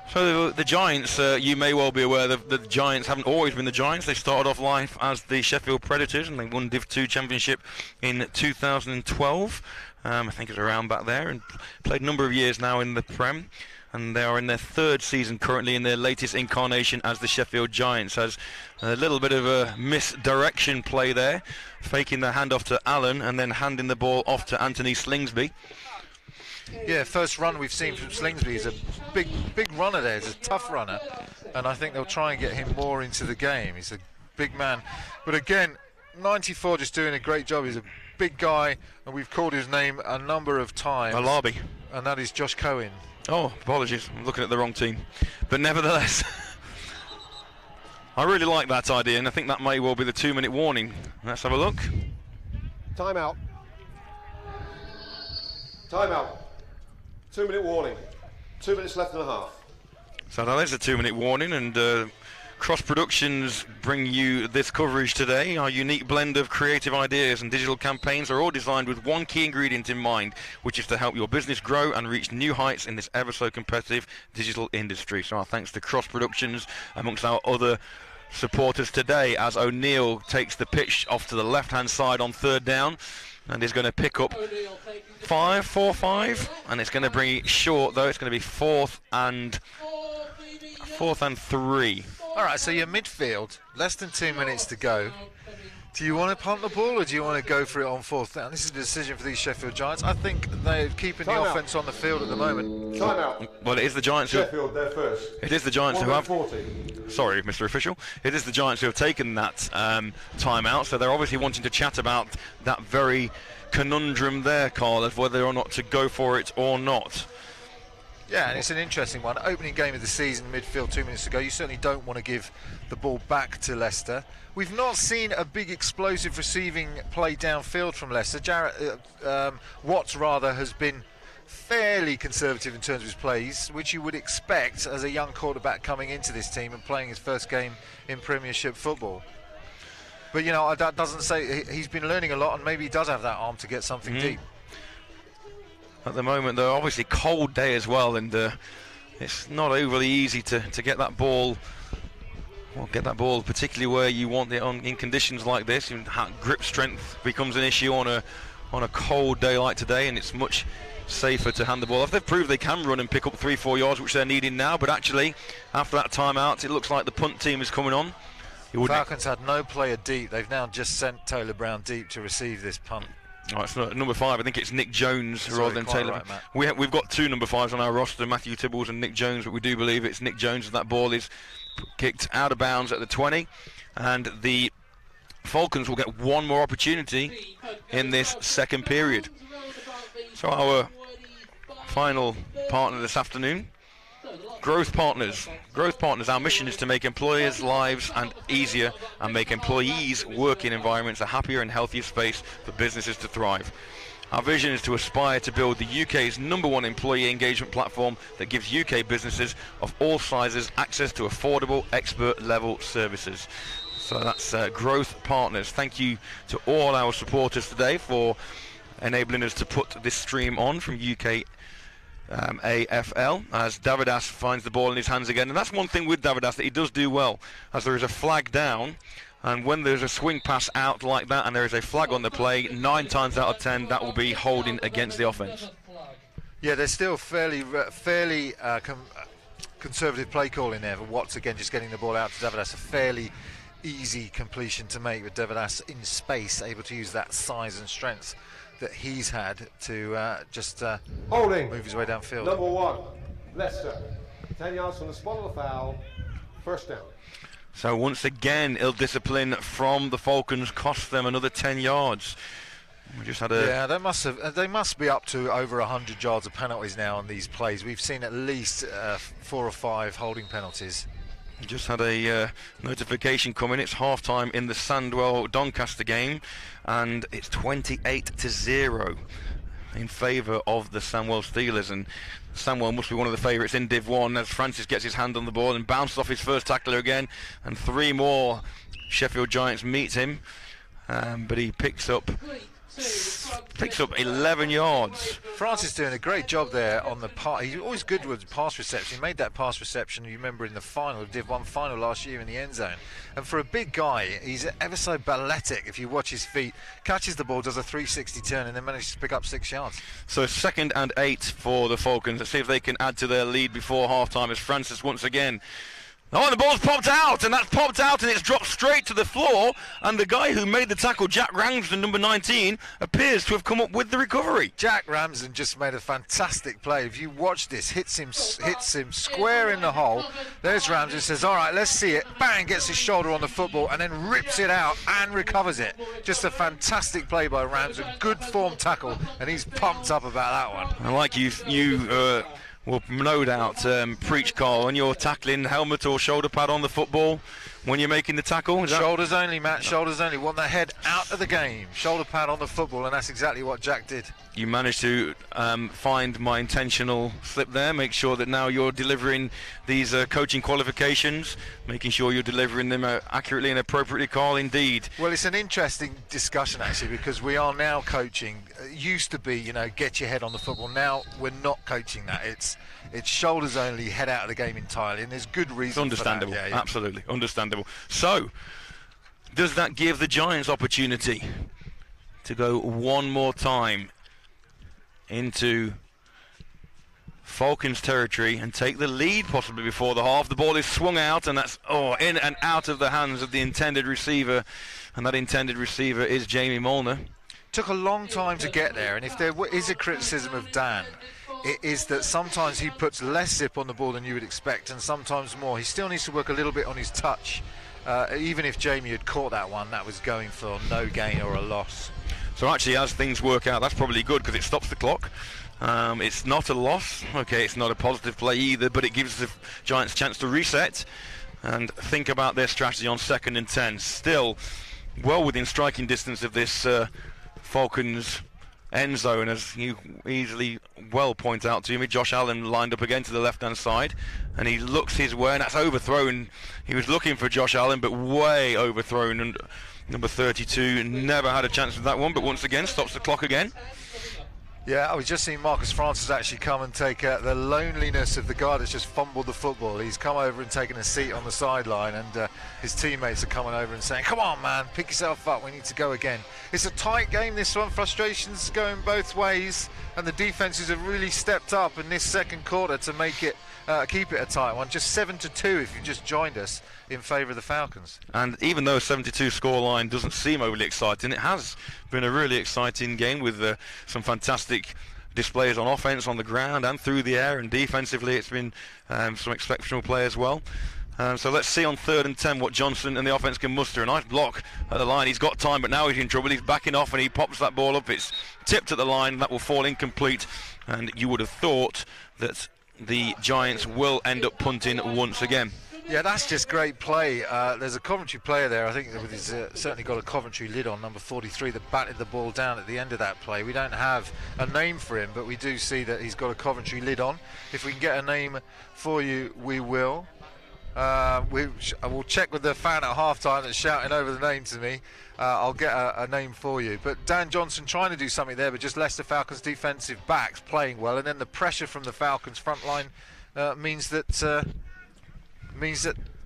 [SPEAKER 1] So the Giants, you may well be aware that the Giants haven't always been the Giants. They started off life as the Sheffield Predators, and they won Div 2 Championship in 2012. I think it's around back there, and played a number of years now in the Prem. And they are in their 3rd season currently in their latest incarnation as the Sheffield Giants. As a little bit of a misdirection play there, faking the handoff to Allen and then handing the ball off to Anthony Slingsby.
[SPEAKER 2] Yeah, first run we've seen from Slingsby is a big runner there. He's a tough runner, and I think they'll try and get him more into the game. He's a big man, but again, 94 just doing a great job. He's a big guy, and we've called his name a number of times.
[SPEAKER 1] Alabi.
[SPEAKER 2] And that is Josh Cohen.
[SPEAKER 1] Oh, apologies, I'm looking at the wrong team. But nevertheless, I really like that idea, and I think that may well be the 2-minute warning. Let's have a look.
[SPEAKER 5] Timeout. Timeout. 2-minute warning. 2 minutes left and a half.
[SPEAKER 1] So that is a 2-minute warning, and Cross Productions bring you this coverage today. Our unique blend of creative ideas and digital campaigns are all designed with one key ingredient in mind, which is to help your business grow and reach new heights in this ever so competitive digital industry. So our thanks to Cross Productions amongst our other supporters today, as O'Neill takes the pitch off to the left-hand side on 3rd down, and is going to pick up 4-5, and it's going to bring it short though. It's going to be 4th and 3.
[SPEAKER 2] All right, so your midfield, less than 2 minutes to go. Do you want to punt the ball or do you want to go for it on fourth down? This is a decision for these Sheffield Giants. I think they're keeping the offence on the field at the moment.
[SPEAKER 5] Time out.
[SPEAKER 1] Well, it is the Giants who...
[SPEAKER 5] Sheffield, they're first.
[SPEAKER 1] It is the Giants who have...
[SPEAKER 5] 40.
[SPEAKER 1] Sorry, Mr. Official. It is the Giants who have taken that timeout, so they're obviously wanting to chat about that very conundrum there, Carl, of whether or not to go for it or not.
[SPEAKER 2] Yeah, and it's an interesting one. Opening game of the season, midfield 2 minutes ago. You certainly don't want to give the ball back to Leicester. We've not seen a big explosive receiving play downfield from Leicester. Watts rather has been fairly conservative in terms of his plays, which you would expect as a young quarterback coming into this team and playing his first game in Premiership football. But you know, that doesn't say he's been learning a lot, and maybe he does have that arm to get something deep.
[SPEAKER 1] At the moment, though, obviously cold day as well, and it's not overly easy to get that ball. Well, get that ball particularly where you want it in conditions like this. Grip strength becomes an issue on a cold day like today, and it's much safer to hand the ball off. They've proved they can run and pick up 3-4 yards, which they're needing now, but actually after that timeout it looks like the punt team is coming on.
[SPEAKER 2] Falcons had no player deep. They've now just sent Taylor Brown deep to receive this punt.
[SPEAKER 1] Oh, it's not number 5. I think it's Nick Jones rather than Taylor. Right, we've got 2 number 5s on our roster, Matthew Tibbles and Nick Jones, but we do believe it's Nick Jones, and that ball is kicked out of bounds at the 20, and the Falcons will get one more opportunity in this second period. So our final partner this afternoon, Growth Partners. Growth Partners, our mission is to make employers' lives easier and make employees' working environments a happier and healthier space for businesses to thrive. Our vision is to aspire to build the UK's #1 employee engagement platform that gives UK businesses of all sizes access to affordable, expert-level services. So that's Growth Partners. Thank you to all our supporters today for enabling us to put this stream on from UK AFL, as Davidas finds the ball in his hands again. And that's one thing with Davidas that he does do well, as there is a flag down, and when there's a swing pass out like that and there is a flag on the play, 9 times out of 10 that will be holding against the offence.
[SPEAKER 2] Yeah, there's still fairly conservative play calling there for Watts, again just getting the ball out to Davidas. A fairly easy completion to make with Davidas in space, able to use that size and strength that he's had to just move his way downfield.
[SPEAKER 5] Number 1, Leicester. 10 yards from the spot of the foul. First down.
[SPEAKER 1] So once again, ill discipline from the Falcons cost them another 10 yards. We just had
[SPEAKER 2] yeah, they must be up to over 100 yards of penalties now on these plays. We've seen at least 4 or 5 holding penalties.
[SPEAKER 1] Just had a notification coming. It's half-time in the Sandwell-Doncaster game, and it's 28-0 in favour of the Sandwell Steelers. And Sandwell must be one of the favourites in Div 1 as Francis gets his hand on the ball and bounces off his first tackler again, and 3 more Sheffield Giants meet him, but he picks up 11 yards.
[SPEAKER 2] Francis doing a great job there on the part. He's always good with pass reception. He made that pass reception, you remember, in the final, Div 1 final last year in the end zone. And for a big guy, he's ever so balletic. If you watch his feet, catches the ball, does a 360 turn, and then manages to pick up 6 yards.
[SPEAKER 1] So 2nd and 8 for the Falcons. Let's see if they can add to their lead before half-time as Francis once again. Oh, and the ball's popped out, and that's popped out, and it's dropped straight to the floor, and the guy who made the tackle, Jack Ramsden, number 19, appears to have come up with the recovery.
[SPEAKER 2] Jack Ramsden just made a fantastic play. If you watch this, hits him square in the hole. There's Ramsden, says, all right, let's see it. Bang, gets his shoulder on the football, and then rips it out and recovers it. Just a fantastic play by Ramsden. Good form tackle, and he's pumped up about that one.
[SPEAKER 1] I like you will no doubt preach, Carl, when you're tackling, helmet or shoulder pad on the football when you're making the tackle.
[SPEAKER 2] Shoulders only, Matt, shoulders only. Want the head out of the game. Shoulder pad on the football, and that's exactly what Jack did.
[SPEAKER 1] You managed to find my intentional slip there, make sure that now you're delivering these coaching qualifications, making sure you're delivering them accurately and appropriately, Carl, indeed.
[SPEAKER 2] Well, it's an interesting discussion, actually, because we are now coaching. It used to be, you know, get your head on the football. Now we're not coaching that. It's shoulders only, head out of the game entirely, and there's good reason
[SPEAKER 1] it's understandable
[SPEAKER 2] for that. Yeah.
[SPEAKER 1] Absolutely understandable. So does that give the Giants opportunity to go one more time into Falcons territory and take the lead possibly before the half? The ball is swung out, and that's in and out of the hands of the intended receiver, and that intended receiver is Jamie Molnar.
[SPEAKER 2] Took a long time to get there, and if there is a criticism of Dan, it is that sometimes he puts less zip on the ball than you would expect, and sometimes more. He still needs to work a little bit on his touch. Even if Jamie had caught that one, that was going for no gain or a loss.
[SPEAKER 1] So actually, as things work out, that's probably good because it stops the clock. It's not a loss. Okay, it's not a positive play either, but it gives the Giants a chance to reset and think about their strategy on 2nd and 10. Still well within striking distance of this Falcons end zone, as you easily well point out to me. Josh Allen lined up again to the left-hand side, and he looks his way, and that's overthrown. He was looking for Josh Allen, but way overthrown, and number 32 never had a chance with that one, but once again stops the clock again.
[SPEAKER 2] Yeah, I was just seeing Marcus Francis actually come and take the loneliness of the guy that's just fumbled the football. He's come over and taken a seat on the sideline, and his teammates are coming over and saying, come on, man, pick yourself up, we need to go again. It's a tight game, this one. Frustration's going both ways, and the defenses have really stepped up in this second quarter to make it keep it a tight one. Just 7-2 if you've just joined us, in favour of the Falcons.
[SPEAKER 1] And even though a 72 scoreline doesn't seem overly exciting, it has been a really exciting game with some fantastic displays on offense, on the ground and through the air, and defensively it's been some exceptional play as well. So let's see on 3rd and 10 what Johnson and the offense can muster. A nice block at the line. He's got time, but now he's in trouble. He's backing off and he pops that ball up. It's tipped at the line. That will fall incomplete, and you would have thought that the Giants will end up punting once again.
[SPEAKER 2] Yeah, that's just great play. There's a Coventry player there, I think, with his certainly got a Coventry lid on, number 43, that batted the ball down at the end of that play. We don't have a name for him, but we do see that he's got a Coventry lid on. If we can get a name for you, we will. I will check with the fan at halftime that's shouting over the name to me. I'll get a name for you. But Dan Johnson trying to do something there, but just Leicester Falcons defensive backs playing well, and then the pressure from the Falcons front line means that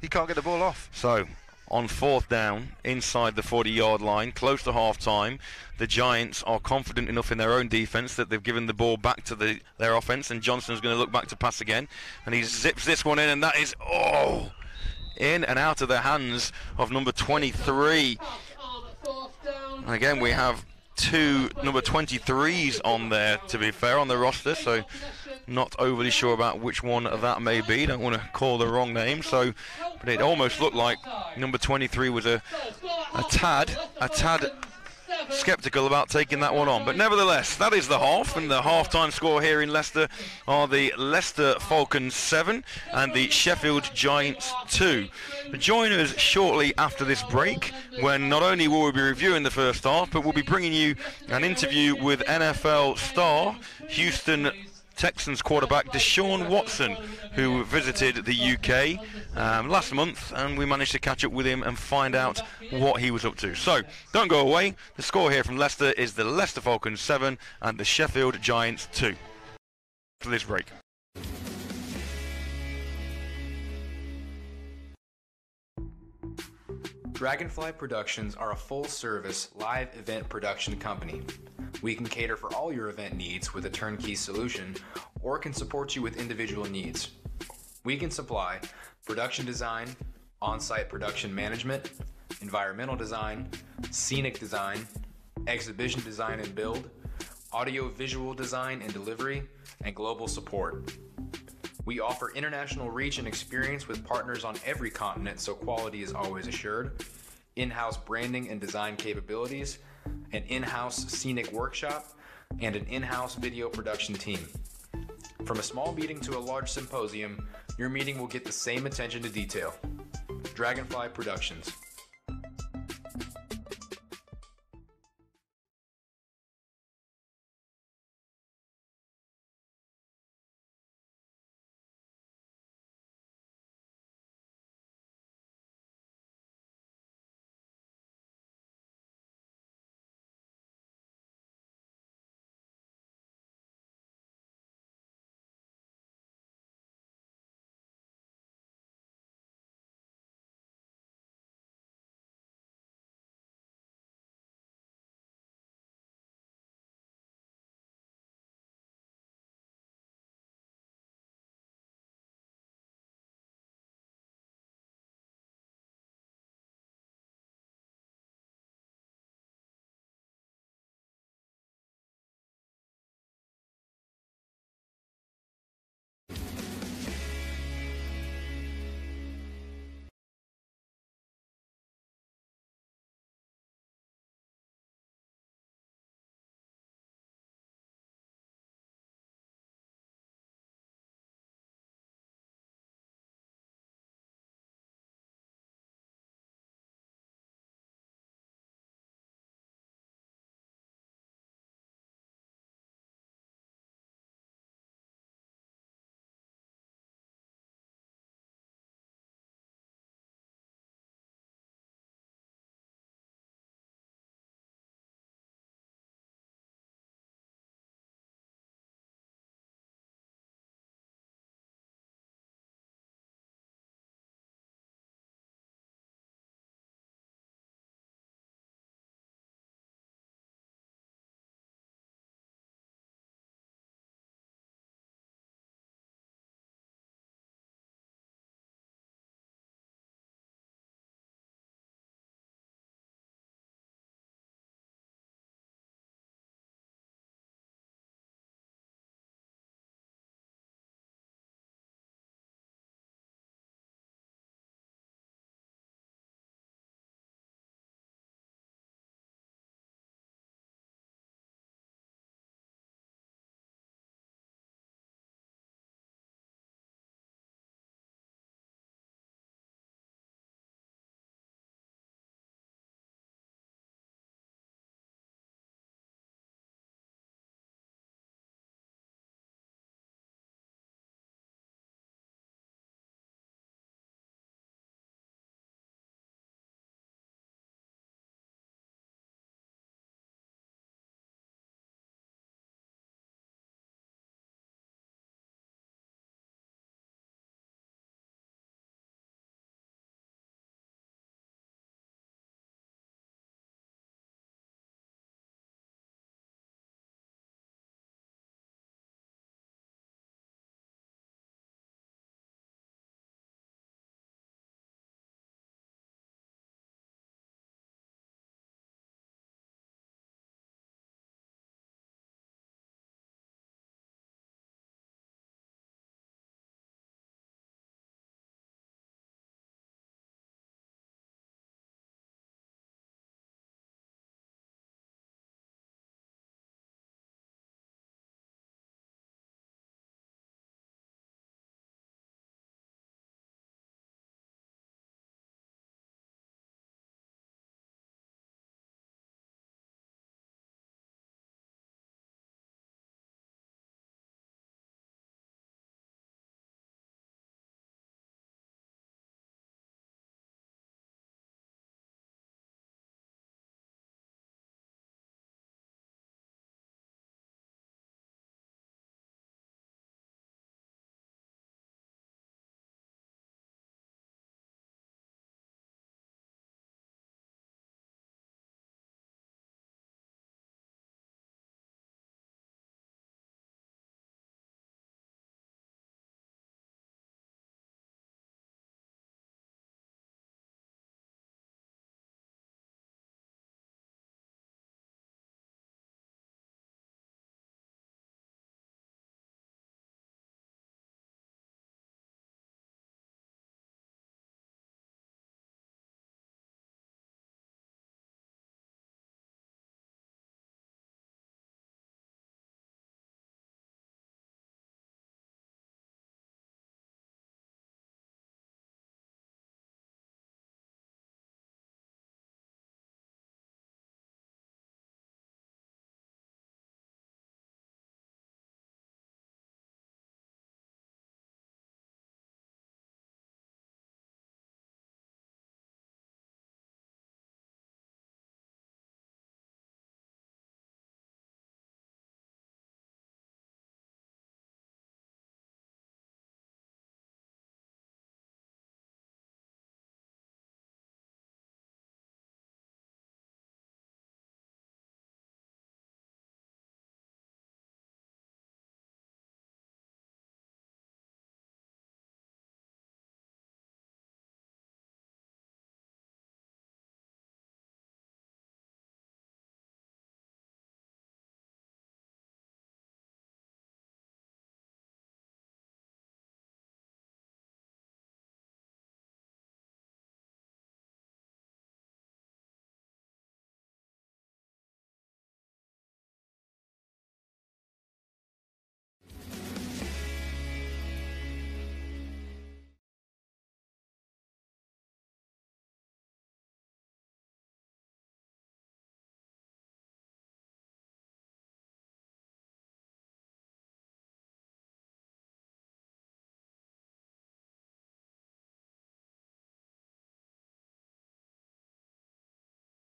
[SPEAKER 2] he can't get the ball off.
[SPEAKER 1] So on 4th down, inside the 40-yard line, close to half-time, the Giants are confident enough in their own defense that they've given the ball back to their offense, and Johnson's going to look back to pass again, and he zips this one in, and that is in and out of the hands of number 23. And again, we have 2 number 23s on there, to be fair, on the roster, so not overly sure about which one that may be. Don't want to call the wrong name. So, but it almost looked like number 23 was a tad sceptical about taking that one on. But nevertheless, that is the half, and the half-time score here in Leicester are the Leicester Falcons 7 and the Sheffield Giants 2. Join us shortly after this break, when not only will we be reviewing the first half, but we'll be bringing you an interview with NFL star Houston Texans quarterback Deshaun Watson, who visited the UK last month, and we managed to catch up with him and find out what he was up to. So don't go away. The score here from Leicester is the Leicester Falcons 7 and the Sheffield Giants 2. For this break.
[SPEAKER 6] Dragonfly Productions are a full-service live event production company. We can cater for all your event needs with a turnkey solution, or can support you with individual needs. We can supply production design, on-site production management, environmental design, scenic design, exhibition design and build, audio-visual design and delivery, and global support. We offer international reach and experience with partners on every continent, so quality is always assured, in-house branding and design capabilities, an in-house scenic workshop, and an in-house video production team. From a small meeting to a large symposium, your meeting will get the same attention to detail. Dragonfly Productions.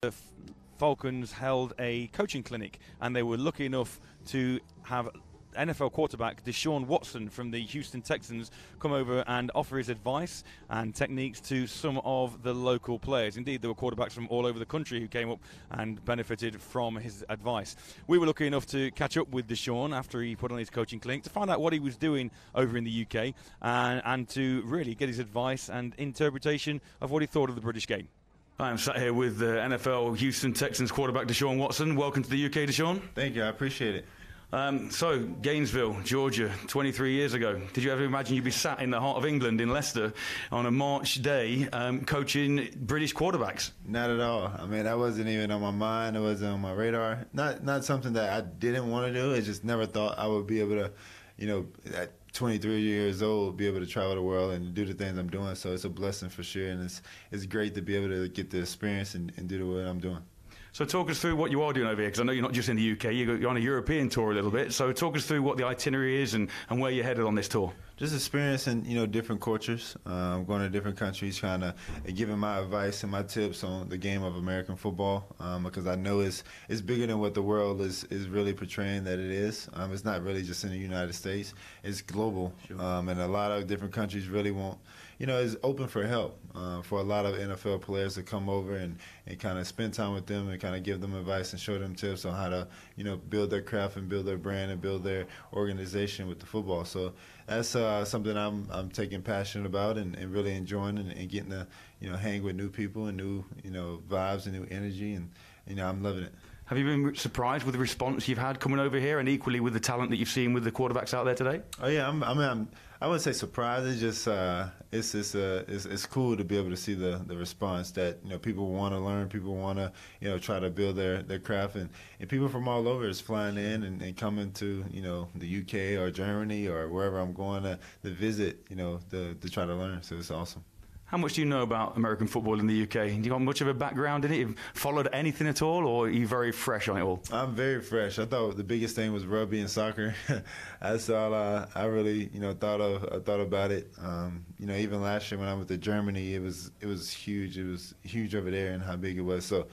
[SPEAKER 1] the Falcons held a coaching clinic, and they were lucky enough to have NFL quarterback Deshaun Watson from the Houston Texans come over and offer his advice and techniques to some of the local players. Indeed, there were quarterbacks from all over the country who came up and benefited from his advice. We were lucky enough to catch up with Deshaun after he put on his coaching clinic to find out what he was doing over in the UK and to really get his advice and interpretation of what he thought of the British game. I'm sat here with the NFL Houston Texans quarterback Deshaun Watson. Welcome to the UK, Deshaun.
[SPEAKER 7] Thank you, I appreciate it.
[SPEAKER 1] So, Gainesville, Georgia, 23 years ago. Did you ever imagine you'd be sat in the heart of England in Leicester on a March day coaching British quarterbacks?
[SPEAKER 7] Not at all. I mean, that wasn't even on my mind. It wasn't on my radar. Not something that I didn't want to do. I just never thought I would be able to, at 23 years old, be able to travel the world and do the things I'm doing. So it's a blessing for sure, and it's great to be able to get the experience and do what I'm doing.
[SPEAKER 1] So talk us through what you are doing over here, because I know you're not just in the UK, you're on a European tour a little bit. So talk us through what the itinerary is and where you're headed on this tour.
[SPEAKER 7] Just experiencing, different cultures, going to different countries, trying to giving my advice and my tips on the game of American football, because I know it's bigger than what the world is really portraying that it is. It's not really just in the United States, it's global. Sure. And a lot of different countries really want, is open for help for a lot of NFL players to come over and kind of spend time with them and kind of give them advice and show them tips on how to, build their craft and build their brand and build their organization with the football. So that's something I'm taking passion about and really enjoying and getting to, hang with new people and new, vibes and new energy, and, I'm loving it.
[SPEAKER 1] Have you been surprised with the response you've had coming over here, and equally with the talent that you've seen with the quarterbacks out there today?
[SPEAKER 7] Oh yeah, I wouldn't say surprised. It's just it's cool to be able to see the response that people want to learn, people want to try to build their craft, and people from all over is flying in and coming to the UK or Germany or wherever I'm going to visit to try to learn. So it's awesome.
[SPEAKER 1] How much do you know about American football in the UK? Do you got much of a background in it? You've followed anything at all, or are you very fresh on it all?
[SPEAKER 7] I'm very fresh. I thought the biggest thing was rugby and soccer. That's all I really thought about it. Even last year when I went to Germany, it was huge. It was huge over there and how big it was. So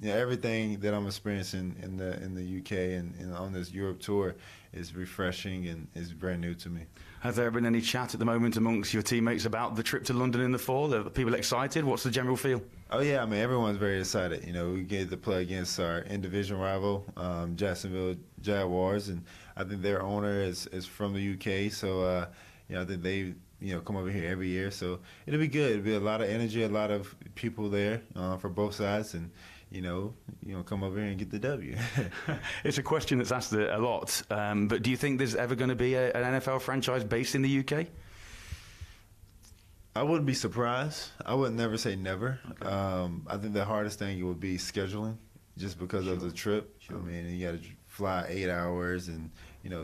[SPEAKER 7] everything that I'm experiencing in the UK and on this Europe tour is refreshing and is brand new to me.
[SPEAKER 1] Has there been any chat at the moment amongst your teammates about the trip to London in the fall? Are people excited? What's the general feel?
[SPEAKER 7] Oh yeah, I mean everyone's very excited. We get to play against our in-division rival, Jacksonville Jaguars, and I think their owner is from the UK. So I think they come over here every year. So it'll be good. It'll be a lot of energy, a lot of people there for both sides, and come over here and get the W.
[SPEAKER 1] It's a question that's asked a lot, but do you think there's ever going to be an NFL franchise based in the UK?
[SPEAKER 7] I wouldn't be surprised. I would never say never.
[SPEAKER 1] Okay.
[SPEAKER 7] I think the hardest thing would be scheduling, just because of the trip. Sure. I mean, you got to fly 8 hours, and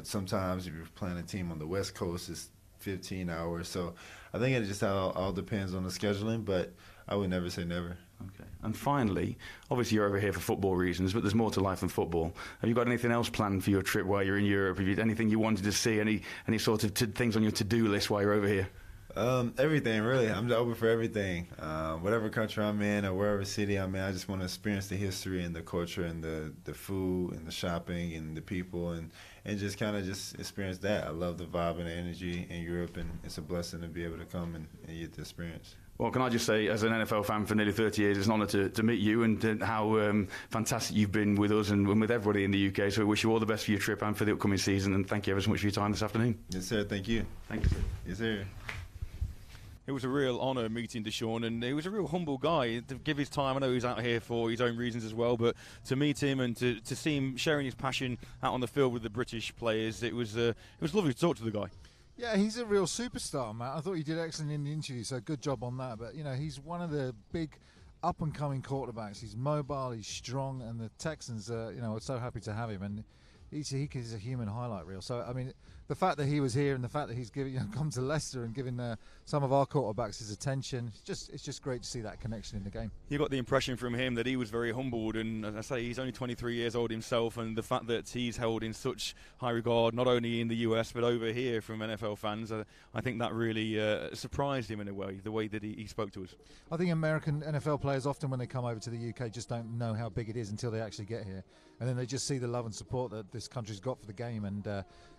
[SPEAKER 7] sometimes if you're playing a team on the West Coast, it's 15 hours. So I think it just all depends on the scheduling, but I would never say never.
[SPEAKER 1] Okay. And finally, obviously you're over here for football reasons, but there's more to life than football. Have you got anything else planned for your trip while you're in Europe? Have you anything you wanted to see, any sort of things on your to-do list while you're over here?
[SPEAKER 7] Everything, really. I'm open for everything. Whatever country I'm in or wherever city I'm in, I just want to experience the history and the culture and the food and the shopping and the people and just kind of just experience that. I love the vibe and the energy in Europe, and it's a blessing to be able to come and get the experience.
[SPEAKER 1] Well, can I just say, as an NFL fan for nearly 30 years, it's an honour to meet you and how fantastic you've been with us and with everybody in the UK. So I wish you all the best for your trip and for the upcoming season, and thank you ever so much for your time this afternoon.
[SPEAKER 7] Yes, sir. Thank you.
[SPEAKER 1] Thank you, sir.
[SPEAKER 7] Yes, sir.
[SPEAKER 1] It was a real honour meeting Deshaun, and he was a real humble guy. To give his time, I know he's out here for his own reasons as well, but to meet him and to see him sharing his passion out on the field with the British players, it was lovely to talk to the guy.
[SPEAKER 2] Yeah, he's a real superstar, Matt. I thought he did excellent in the interview, so good job on that. But, he's one of the big up-and-coming quarterbacks. He's mobile, he's strong, and the Texans, are so happy to have him. And he's a human highlight reel. So I mean, the fact that he was here and the fact that he's come to Leicester and giving some of our quarterbacks his attention, it's just great to see that connection in the game.
[SPEAKER 1] You got the impression from him that he was very humbled, and as I say, he's only 23 years old himself, and the fact that he's held in such high regard, not only in the US but over here from NFL fans, I think that really surprised him in a way, the way that he spoke to us.
[SPEAKER 2] I think American NFL players often, when they come over to the UK, just don't know how big it is until they actually get here, and then they just see the love and support that this country's got for the game, and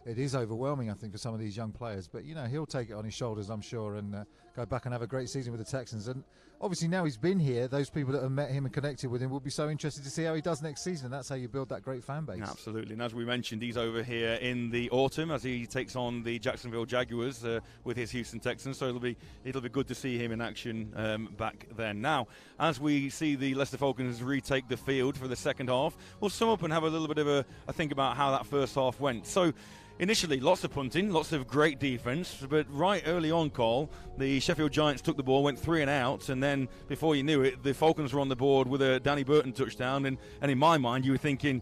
[SPEAKER 2] it is overwhelming, I think, for some of these young players. But he'll take it on his shoulders, I'm sure, and go back and have a great season with the Texans. And obviously now he's been here, those people that have met him and connected with him will be so interested to see how he does next season, and that's how you build that great fan base.
[SPEAKER 1] Absolutely, and as we mentioned, he's over here in the autumn as he takes on the Jacksonville Jaguars with his Houston Texans, so it'll be good to see him in action back then. Now, as we see the Leicester Falcons retake the field for the second half, we'll sum up and have a little bit of a think about how that first half went. So initially, lots of punting, lots of great defence, but right early on, Carl, the Sheffield Giants took the ball, went 3 and out, and then before you knew it, the Falcons were on the board with a Danny Burton touchdown, and in my mind, you were thinking,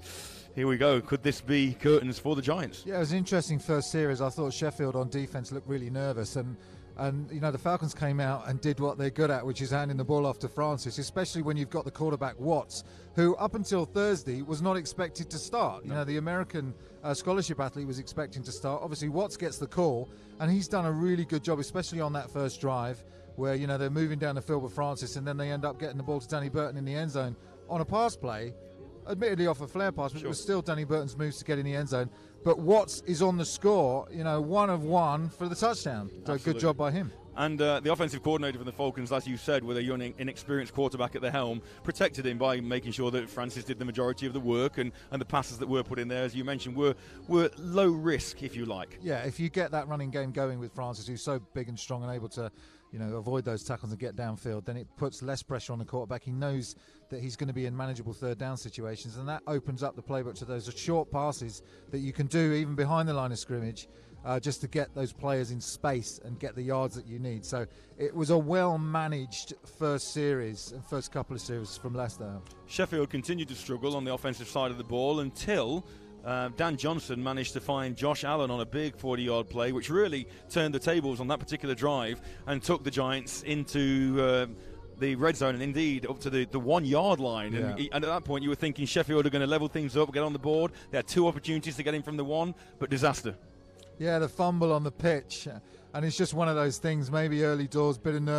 [SPEAKER 1] here we go, could this be curtains for the Giants?
[SPEAKER 2] Yeah, it was an interesting first series. I thought Sheffield on defence looked really nervous, and the Falcons came out and did what they're good at, which is handing the ball off to Francis, especially when you've got the quarterback Watts, who up until Thursday was not expected to start. No. The American scholarship athlete was expecting to start. Obviously, Watts gets the call, and he's done a really good job, especially on that first drive, where they're moving down the field with Francis, and then they end up getting the ball to Danny Burton in the end zone on a pass play. Admittedly off a flare pass, but It was still Danny Burton's moves to get in the end zone. But Watts is on the score, 1 of 1 for the touchdown. So
[SPEAKER 1] Absolutely.
[SPEAKER 2] Good job by him.
[SPEAKER 1] And the offensive coordinator for the Falcons, as you said, with a young, inexperienced quarterback at the helm, protected him by making sure that Francis did the majority of the work, and the passes that were put in there, as you mentioned, were low risk, if you like.
[SPEAKER 2] Yeah, if you get that running game going with Francis, who's so big and strong and able to avoid those tackles and get downfield, then it puts less pressure on the quarterback. He knows that he's going to be in manageable third down situations, and that opens up the playbook to those short passes that you can do even behind the line of scrimmage, just to get those players in space and get the yards that you need. So it was a well-managed first couple of series from Leicester.
[SPEAKER 1] Sheffield continued to struggle on the offensive side of the ball until Dan Johnson managed to find Josh Allen on a big 40-yard play, which really turned the tables on that particular drive and took the Giants into the red zone, and indeed up to the 1 yard line.
[SPEAKER 2] Yeah.
[SPEAKER 1] And at that point, you were thinking Sheffield are going to level things up, get on the board. They had 2 opportunities to get in from the 1, but disaster.
[SPEAKER 2] Yeah, the fumble on the pitch, and it's just one of those things, maybe early doors, bit of nervousness.